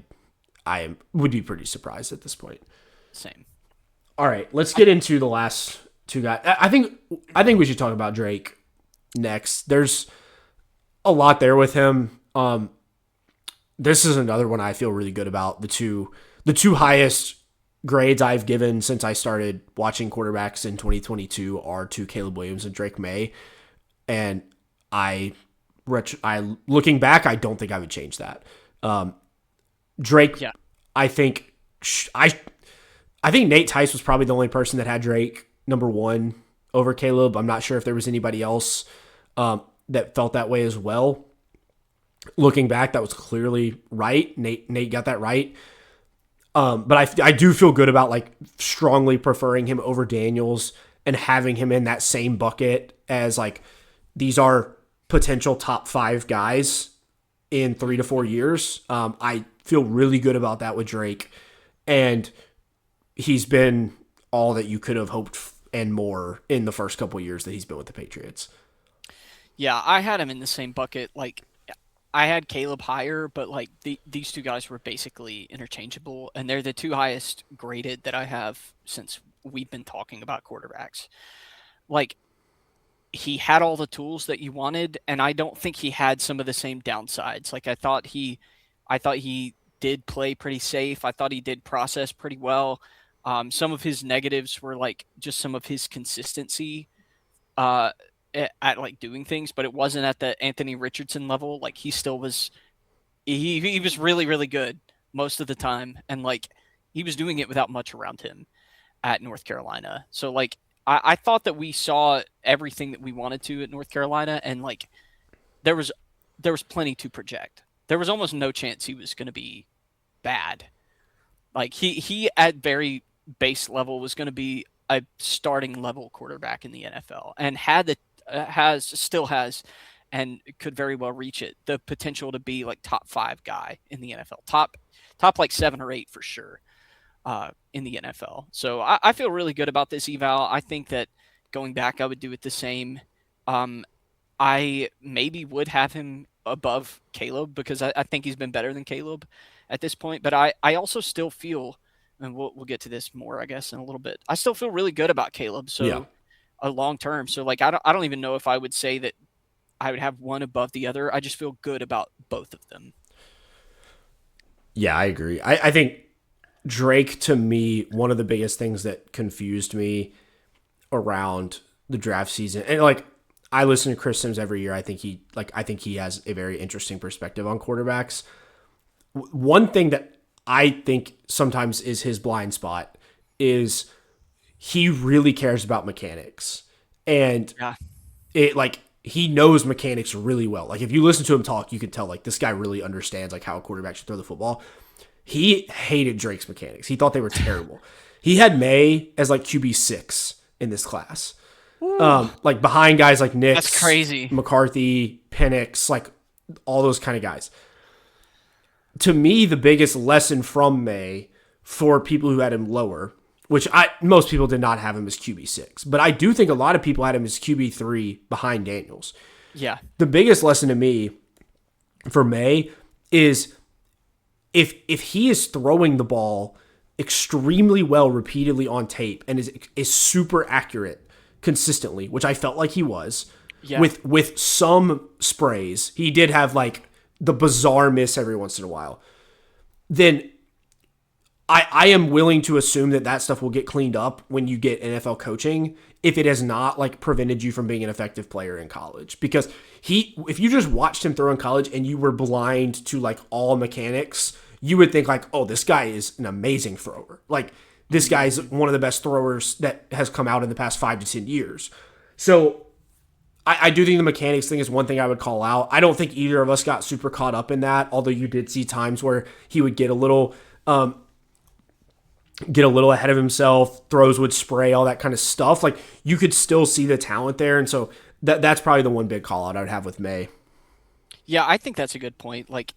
would be pretty surprised at this point. Same. All right, let's get into the last two guys. I think we should talk about Drake next. There's a lot there with him. This is another one I feel really good about. The two highest grades I've given since I started watching quarterbacks in 2022 are to Caleb Williams and Drake May, and I looking back, I don't think I would change that. Drake, Yeah. I think I think Nate Tice was probably the only person that had Drake number 1 over Caleb. I'm not sure if there was anybody else that felt that way as well. Looking back, that was clearly right. Nate got that right. But I do feel good about like strongly preferring him over Daniels and having him in that same bucket as like these are potential top 5 guys in 3 to 4 years. I feel really good about that with Drake, and he's been all that you could have hoped and more in the first couple of years that he's been with the Patriots. Yeah, I had him in the same bucket. Like, I had Caleb higher, but like these two guys were basically interchangeable, and they're the two highest graded that I have since we've been talking about quarterbacks. Like, he had all the tools that you wanted, and I don't think he had some of the same downsides. Like, I thought he did play pretty safe. I thought he did process pretty well. Some of his negatives were like just some of his consistency uh, at like doing things, but it wasn't at the Anthony Richardson level. Like he still was, he was really really good most of the time, and like he was doing it without much around him at North Carolina. So like I thought that we saw everything that we wanted to at North Carolina, and like there was there was plenty to project. There was almost no chance he was going to be bad. Like he at very base level was going to be a starting level quarterback in the NFL, and had the has still has and could very well reach it, the potential to be like top 5 guy in the NFL, top like 7 or 8 for sure in the NFL. So I feel really good about this eval. I think that going back, I would do it the same. Um, I maybe would have him above Caleb because I think he's been better than Caleb at this point. But I also still feel, and we'll get to this more, I guess, in a little bit. I still feel really good about Caleb. Yeah. So a long term. So like I don't even know if I would say that I would have one above the other. I just feel good about both of them. Yeah, I agree. I think Drake, to me, one of the biggest things that confused me around the draft season, and like I listen to Chris Sims every year. I think he has a very interesting perspective on quarterbacks. One thing that I think sometimes is his blind spot is he really cares about mechanics, and Yeah. it like he knows mechanics really well. Like if you listen to him talk, you can tell like this guy really understands like how a quarterback should throw the football. He hated Drake's mechanics. He thought they were terrible. He had May as like QB6 in this class. Like behind guys like That's Nix, crazy. McCarthy, Penix, like all those kind of guys. To me, the biggest lesson from May for people who had him lower, which most people did not have him as QB6, but I do think a lot of people had him as QB3 behind Daniels. Yeah. The biggest lesson to me for May is if he is throwing the ball extremely well repeatedly on tape and is super accurate consistently, which I felt like he was, Yeah. with some sprays. He did have like the bizarre miss every once in a while, then I am willing to assume that that stuff will get cleaned up when you get NFL coaching if it has not like prevented you from being an effective player in college. Because if you just watched him throw in college and you were blind to like all mechanics, you would think like, oh, this guy is an amazing thrower. Like this guy's one of the best throwers that has come out in the past 5 to 10 years. So I do think the mechanics thing is one thing I would call out. I don't think either of us got super caught up in that, although you did see times where he would get a little ahead of himself, throws would spray, all that kind of stuff. Like you could still see the talent there. And so that's probably the one big call out I would have with May. Yeah, I think that's a good point. Like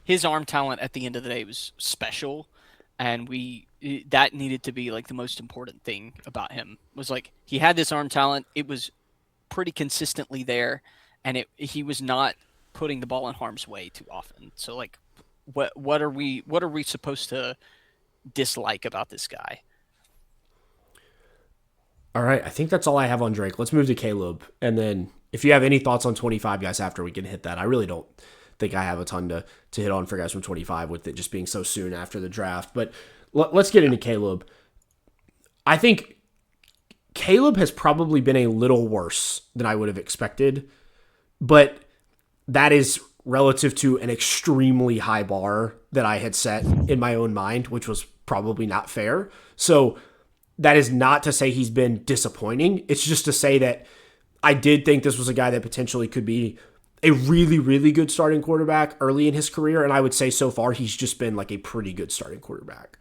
his arm talent at the end of the day was special, and we that needed to be like the most important thing about him was like he had this arm talent. It was pretty consistently there, and he was not putting the ball in harm's way too often. So like, what are we supposed to dislike about this guy? All right. I think that's all I have on Drake. Let's move to Caleb. And then if you have any thoughts on 25 guys after, we can hit that. I really don't think I have a ton to hit on for guys from 25 with it just being so soon after the draft. But let's get into Caleb. I think Caleb has probably been a little worse than I would have expected, but that is relative to an extremely high bar that I had set in my own mind, which was probably not fair. So that is not to say he's been disappointing. It's just to say that I did think this was a guy that potentially could be a really, really good starting quarterback early in his career. And I would say so far he's just been like a pretty good starting quarterback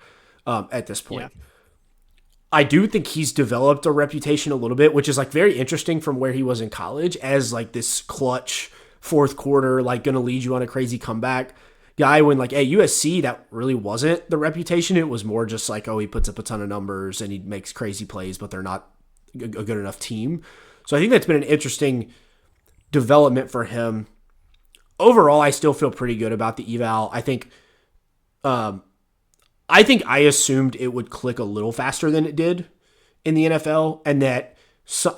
at this point. Yeah. I do think he's developed a reputation a little bit, which is like very interesting from where he was in college as like this clutch fourth quarter, like going to lead you on a crazy comeback guy. When like at USC, that really wasn't the reputation. It was more just like, oh, he puts up a ton of numbers and he makes crazy plays, but they're not a good enough team. So I think that's been an interesting development for him. Overall, I still feel pretty good about the eval. I assumed it would click a little faster than it did in the NFL, and that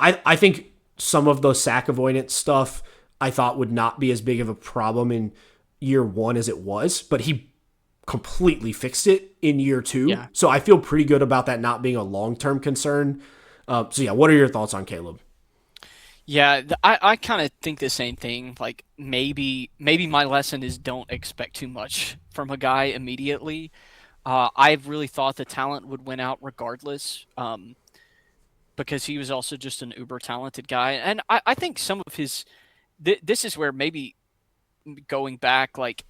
I think some of the sack avoidance stuff I thought would not be as big of a problem in year one as it was, but he completely fixed it in year two. Yeah. So I feel pretty good about that not being a long-term concern. What are your thoughts on Caleb? Yeah, I kind of think the same thing. Like maybe my lesson is don't expect too much from a guy immediately. I've really thought the talent would win out regardless, because he was also just an uber talented guy, and I think some of his this is where maybe going back, like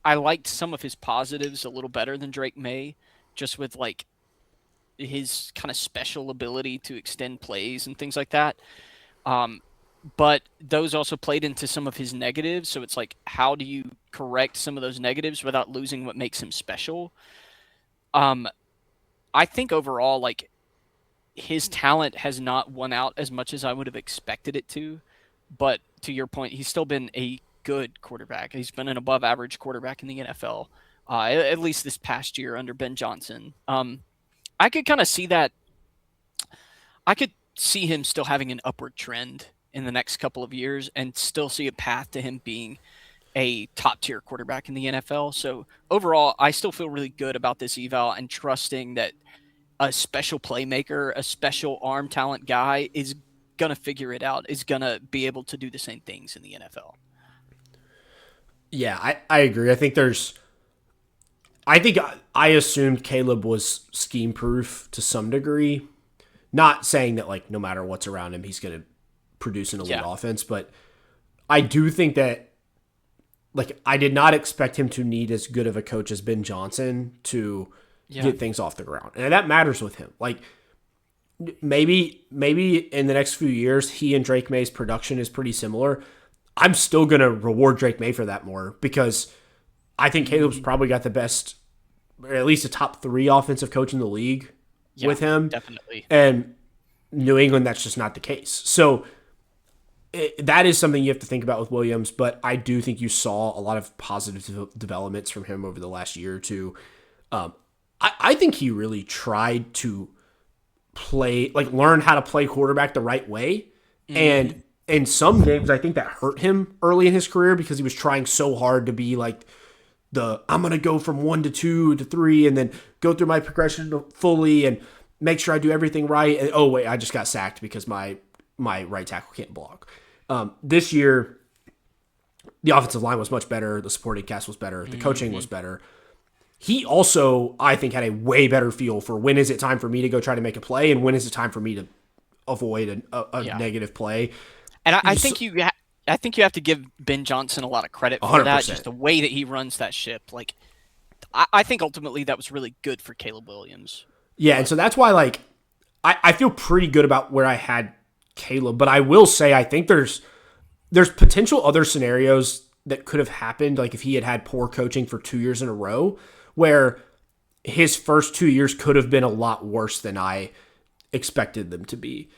I liked some of his positives a little better than Drake May, just with like his kind of special ability to extend plays and things like that. Um, but those also played into some of his negatives. So it's like, how do you correct some of those negatives without losing what makes him special? Um, I think overall, like his talent has not won out as much as I would have expected it to. But to your point, he's still been a good quarterback. He's been an above average quarterback in the NFL, at least this past year under Ben Johnson. I could kind of see that. I could see him still having an upward trend in the next couple of years and still see a path to him being a top tier quarterback in the NFL. So overall, I still feel really good about this eval and trusting that a special playmaker, a special arm talent guy is going to figure it out, is going to be able to do the same things in the NFL. Yeah, I agree. I assumed Caleb was scheme proof to some degree. Not saying that like no matter what's around him, he's going to produce an elite offense, but I do think that like I did not expect him to need as good of a coach as Ben Johnson to get things off the ground. And that matters with him. Like maybe in the next few years, he and Drake May's production is pretty similar. I'm still going to reward Drake May for that more because I think Caleb's probably got the best, or at least a top 3 offensive coach in the league with him. Definitely. And New England, that's just not the case. So that is something you have to think about with Williams, but I do think you saw a lot of positive developments from him over the last year or two. I think he really tried to learn how to play quarterback the right way. And in some games, I think that hurt him early in his career because he was trying so hard to be like I'm going to go from 1 to 2 to 3 and then go through my progression fully and make sure I do everything right. And oh, wait, I just got sacked because my right tackle can't block. This year, the offensive line was much better. The supporting cast was better. The coaching was better. He also, I think, had a way better feel for when is it time for me to go try to make a play and when is it time for me to avoid a Yeah. negative play. And I So, think I think you have to give Ben Johnson a lot of credit for that. Just 100%. the way that he runs that ship. Like I think ultimately that was really good for Caleb Williams. Yeah, and But so that's why, like, I feel pretty good about where I had Caleb, but I will say I think there's potential other scenarios that could have happened, like if he had poor coaching for 2 years in a row, where his first 2 years could have been a lot worse than I expected them to be.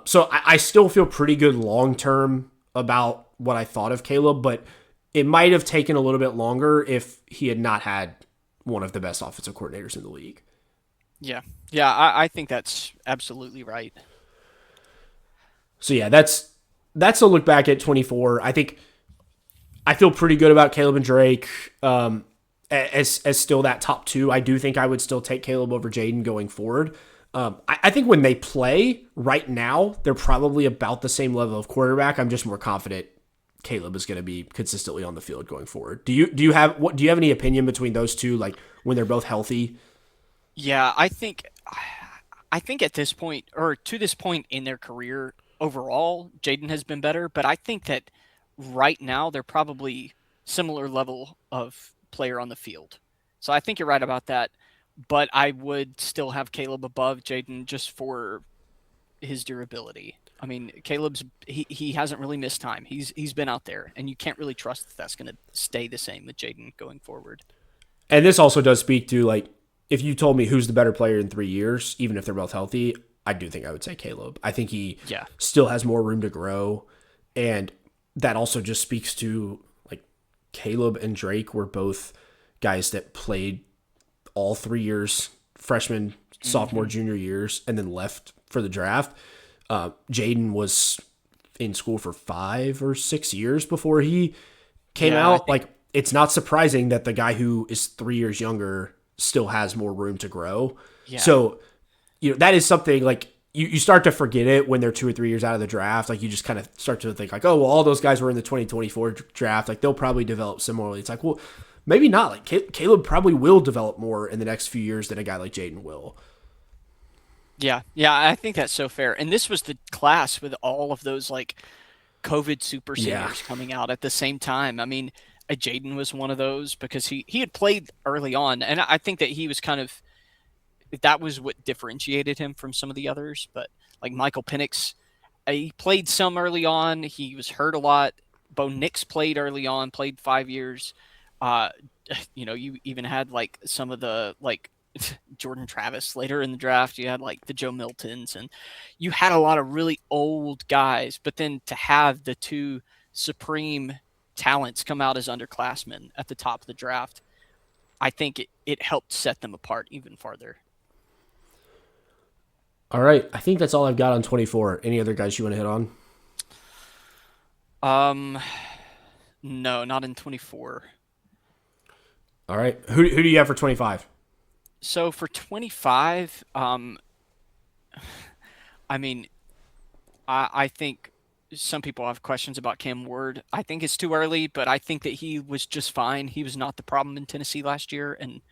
So I still feel pretty good long term about what I thought of Caleb, but it might have taken a little bit longer if he had not had one of the best offensive coordinators in the league. yeah, yeah, I think that's absolutely right. So yeah, that's a look back at 24. I think I feel pretty good about Caleb and Drake as still that top two. I do think I would still take Caleb over Jaden going forward. I think when they play right now, they're probably about the same level of quarterback. I'm just more confident Caleb is going to be consistently on the field going forward. Do you have any opinion between those two, like when they're both healthy? Yeah, I think at this point or to this point in their career overall, Jaden has been better, but I think that right now they're probably similar level of player on the field. So I think you're right about that, but I would still have Caleb above Jaden just for his durability. I mean, he hasn't really missed time. He's been out there, and you can't really trust that that's going to stay the same with Jaden going forward. And this also does speak to, like, if you told me who's the better player in 3 years, even if they're both healthy, I do think I would say Caleb. I think he Yeah. still has more room to grow. And that also just speaks to, like, Caleb and Drake were both guys that played all 3 years, freshman, sophomore, Hmm. junior years, and then left for the draft. Jaden was in school for 5 or 6 years before he came Yeah, I out. think Like, it's not surprising that the guy who is 3 years younger still has more room to grow. yeah. So, that is something like you start to forget it when they're 2 or 3 years out of the draft. Like, you just kind of start to think like, oh, well, all those guys were in the 2024 draft. Like, they'll probably develop similarly. It's like, well, maybe not. Like, Caleb probably will develop more in the next few years than a guy like Jaden will. Yeah, yeah, I think that's so fair. And this was the class with all of those like COVID super Yeah. seniors coming out at the same time. I mean, Jaden was one of those because he had played early on, and I think that he was kind of that was what differentiated him from some of the others. But like Michael Penix, he played some early on. He was hurt a lot. Bo Nix played early on, played 5 years. Uh, you even had like some of the like Jordan Travis later in the draft. You had like the Joe Miltons, and you had a lot of really old guys. But then to have the two supreme talents come out as underclassmen at the top of the draft, I think it helped set them apart even farther. All right. I think that's all I've got on 24. Any other guys you want to hit on? Um, no, not in 24. All right. Who do you have for 25? So for 25, I mean, I think some people have questions about Cam Ward. I think it's too early, but I think that he was just fine. He was not the problem in Tennessee last year, and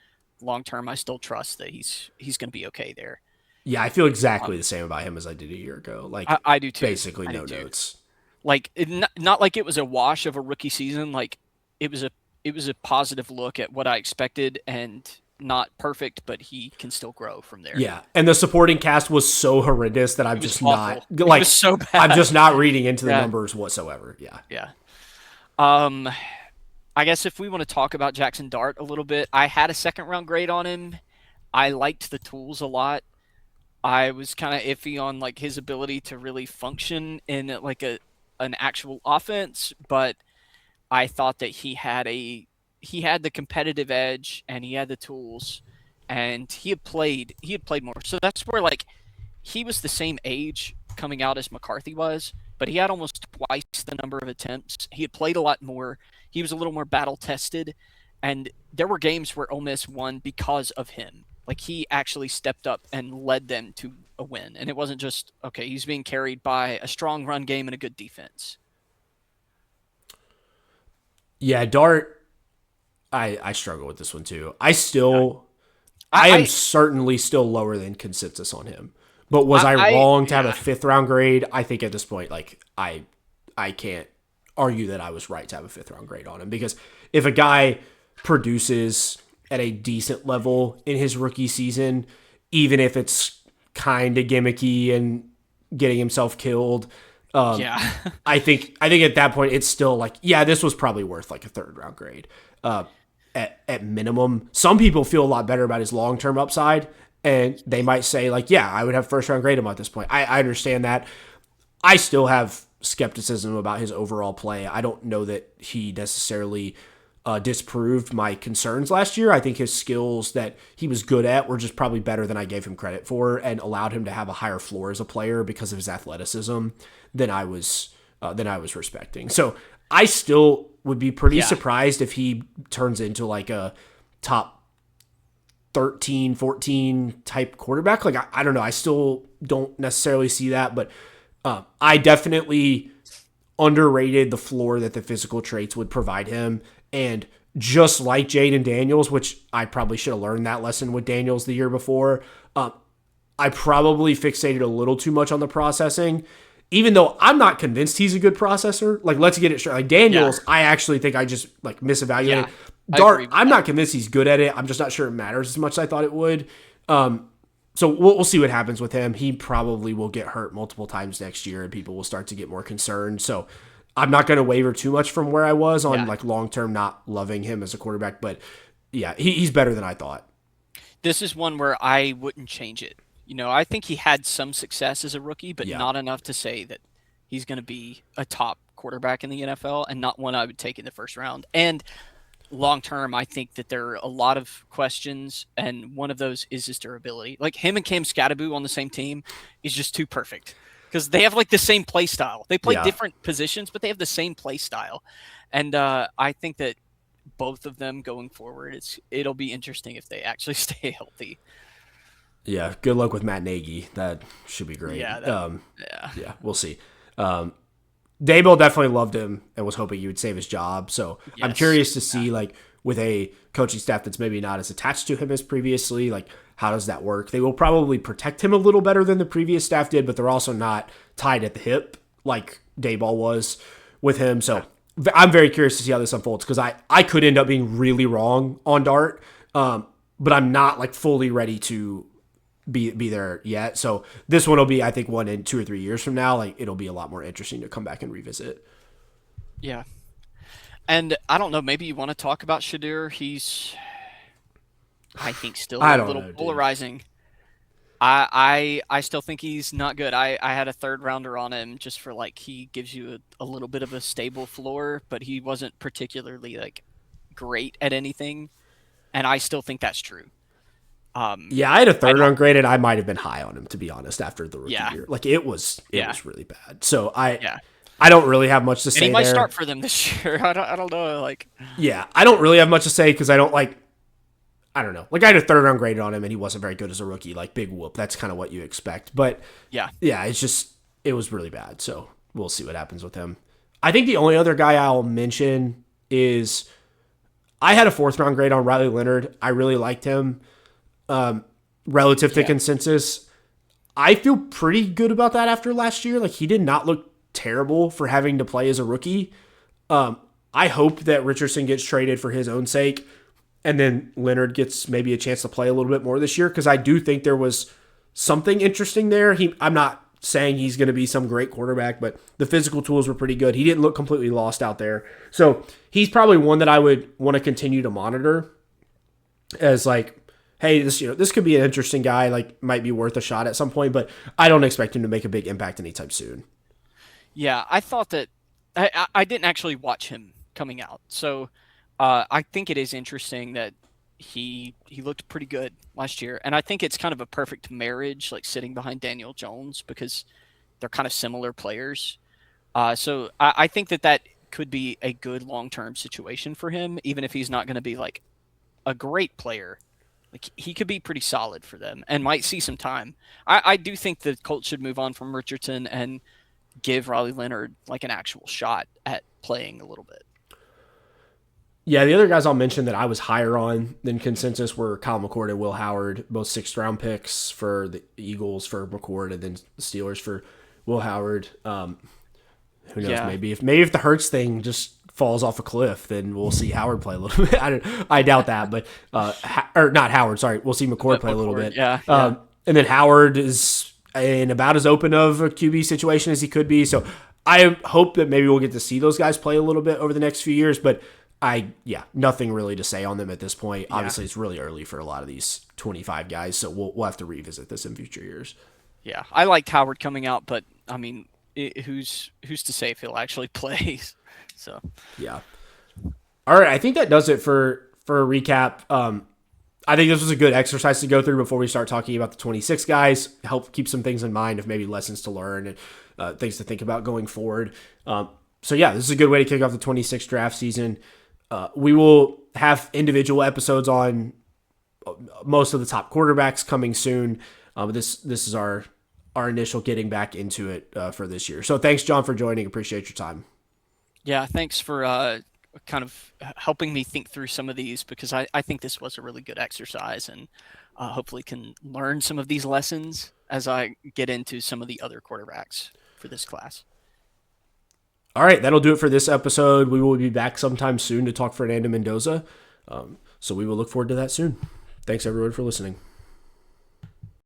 long term, I still trust that he's going to be okay there. Yeah, I feel exactly Um, the same about him as I did a year ago. Like, I do too. basically I do no too. notes. Like not like it was a wash of a rookie season. Like it was a it was a positive look at what I expected, and not perfect, but he can still grow from there. Yeah, and the supporting cast was so horrendous that It was awful. It was like so I'm bad. just not reading into the Yeah, numbers whatsoever. Yeah. yeah. Um, I guess if we want to talk about Jackson Dart a little bit, I had a second round grade on him. I liked the tools a lot. I was kind of iffy on like his ability to really function in like a an actual offense, but I thought that he had the competitive edge and he had the tools and he had played more. So that's where like he was the same age coming out as McCarthy was, but he had almost twice the number of attempts. He had played a lot more. He was a little more battle tested, and there were games where Ole Miss won because of him. Like he actually stepped up and led them to a win, and it wasn't just okay. He's being carried by a strong run game and a good defense. Yeah, Dart. I struggle with this one too. I am I certainly still lower than consensus on him. But was I wrong to have a yeah, fifth round grade? I think at this point, like I can't argue that I was right to have a fifth round grade on him because if a guy produces at a decent level in his rookie season, even if it's kind of gimmicky and getting himself killed, um, yeah, I think at that point it's still like, yeah, this was probably worth like a third round grade. At minimum. Some people feel a lot better about his long term upside, and they might say like, yeah, I would have first round grade him at this point. I understand that. I still have skepticism about his overall play. I don't know that he necessarily disproved my concerns last year. I think his skills that he was good at were just probably better than I gave him credit for, and allowed him to have a higher floor as a player because of his athleticism than I was respecting. So I still would be pretty yeah, surprised if he turns into like a top 13, 14 type quarterback. Like, I don't know. I still don't necessarily see that, but I definitely underrated the floor that the physical traits would provide him. And just like Jaden Daniels, which I probably should have learned that lesson with Daniels the year before, I probably fixated a little too much on the processing, even though I'm not convinced he's a good processor. Like, let's get it straight. Like yeah, Daniels, I actually think I just like misevaluated. yeah. I agree Dart, with I'm that. not convinced he's good at it. I'm just not sure it matters as much as I thought it would. So we'll see what happens with him. He probably will get hurt multiple times next year, and people will start to get more concerned. So I'm not going to waver too much from where I was on Yeah, like long term not loving him as a quarterback. But yeah, he's better than I thought. this is one where I wouldn't change it. I think he had some success as a rookie, but Yeah, not enough to say that he's going to be a top quarterback in the NFL and not one I would take in the first round. And long term, I think that there are a lot of questions, and one of those is his durability. Like him and Cam Scattaboo on the same team is just too perfect because they have like the same play style. They play yeah. different positions, but they have the same play style. And I think that both of them going forward, it'll be interesting if they actually stay healthy. Yeah, good luck with Matt Nagy. That should be Yeah, great. that yeah. Yeah, we'll see. Um, Daybell definitely loved him and was hoping he would save his job. So I'm Yes. curious to see, like, with a coaching staff that's maybe not as attached to him as previously, like, how does that work? They will probably protect him a little better than the previous staff did, but they're also not tied at the hip like Dayball was with him. Yeah. So I'm very curious to see how this unfolds because I could end up being really wrong on Dart, but I'm not like fully ready to be there yet. So this one will be, I think, one in 2 or 3 years from now. Like it'll be a lot more interesting to come back and revisit. Yeah. And I don't know, maybe you want to talk about Shadur. He's I think still I a don't little know, dude. polarizing. I still think he's not good. I had a third rounder on him just for like he gives you a little bit of a stable floor, but he wasn't particularly like great at anything, and I still think that's true. Yeah, I had a I third don't. round grade, and I might have been high on him to be honest after the rookie Yeah, year. Like it was yeah, really bad. So I yeah. I don't really have much to And he say might there. start for them this year. I don't know. Like, Yeah, I don't really have much to say because I don't like. I don't know. Like I had a third round grade on him, and he wasn't very good as a rookie. Like big whoop. That's kind of what you expect. But yeah, yeah, it was really bad. So we'll see what happens with him. I think the only other guy I'll mention is I had a fourth round grade on Riley Leonard. I really liked him relative to yeah, consensus. I feel pretty good about that after last year. Like he did not look terrible for having to play as a rookie. I hope that Richardson gets traded for his own sake, and then Leonard gets maybe a chance to play a little bit more this year because I do think there was something interesting there. I'm not saying he's going to be some great quarterback, but the physical tools were pretty good. He didn't look completely lost out there, so he's probably one that I would want to continue to monitor as like, hey, this could be an interesting guy. Like, might be worth a shot at some point, but I don't expect him to make a big impact anytime soon. yeah. I thought that I didn't actually watch him coming out, so I think it is interesting that he looked pretty good last year, and I think it's kind of a perfect marriage, like sitting behind Daniel Jones because they're kind of similar players. So I think that that could be a good long-term situation for him, even if he's not going to be like a great player. Like he could be pretty solid for them and might see some time. I do think the Colts should move on from Richardson and give Riley Leonard like an actual shot at playing a little bit. Yeah, the other guys I'll mention that I was higher on than consensus were Kyle McCord and Will Howard, both sixth round picks for the Eagles for McCord and then the Steelers for Will Howard. Who knows? Yeah, Maybe if the Hurts thing just falls off a cliff, then we'll see Howard play a little bit. I doubt that, but or not Howard. Sorry, we'll see McCord but play a little McCord, bit. yeah. And then Howard is in about as open of a QB situation as he could be. So I hope that maybe we'll get to see those guys play a little bit over the next few years. But nothing really to say on them at this point. Yeah. Obviously, it's really early for a lot of these 25 guys, so we'll have to revisit this in future years. Yeah, I liked Howard coming out, but I mean, who's to say if he'll actually play? So Yeah. All right, I think that does it for a recap. I think this was a good exercise to go through before we start talking about the 26 guys. Help keep some things in mind of maybe lessons to learn and things to think about going forward. So yeah, this is a good way to kick off the 26 draft season. We will have individual episodes on most of the top quarterbacks coming soon. But this is our initial getting back into it for this year. So thanks, Jon, for joining. Appreciate your time. yeah, thanks for kind of helping me think through some of these because I think this was a really good exercise and hopefully can learn some of these lessons as I get into some of the other quarterbacks for this class. All right, that'll do it for this episode. We will be back sometime soon to talk Fernando Mendoza. So we will look forward to that soon. Thanks, everyone, for listening.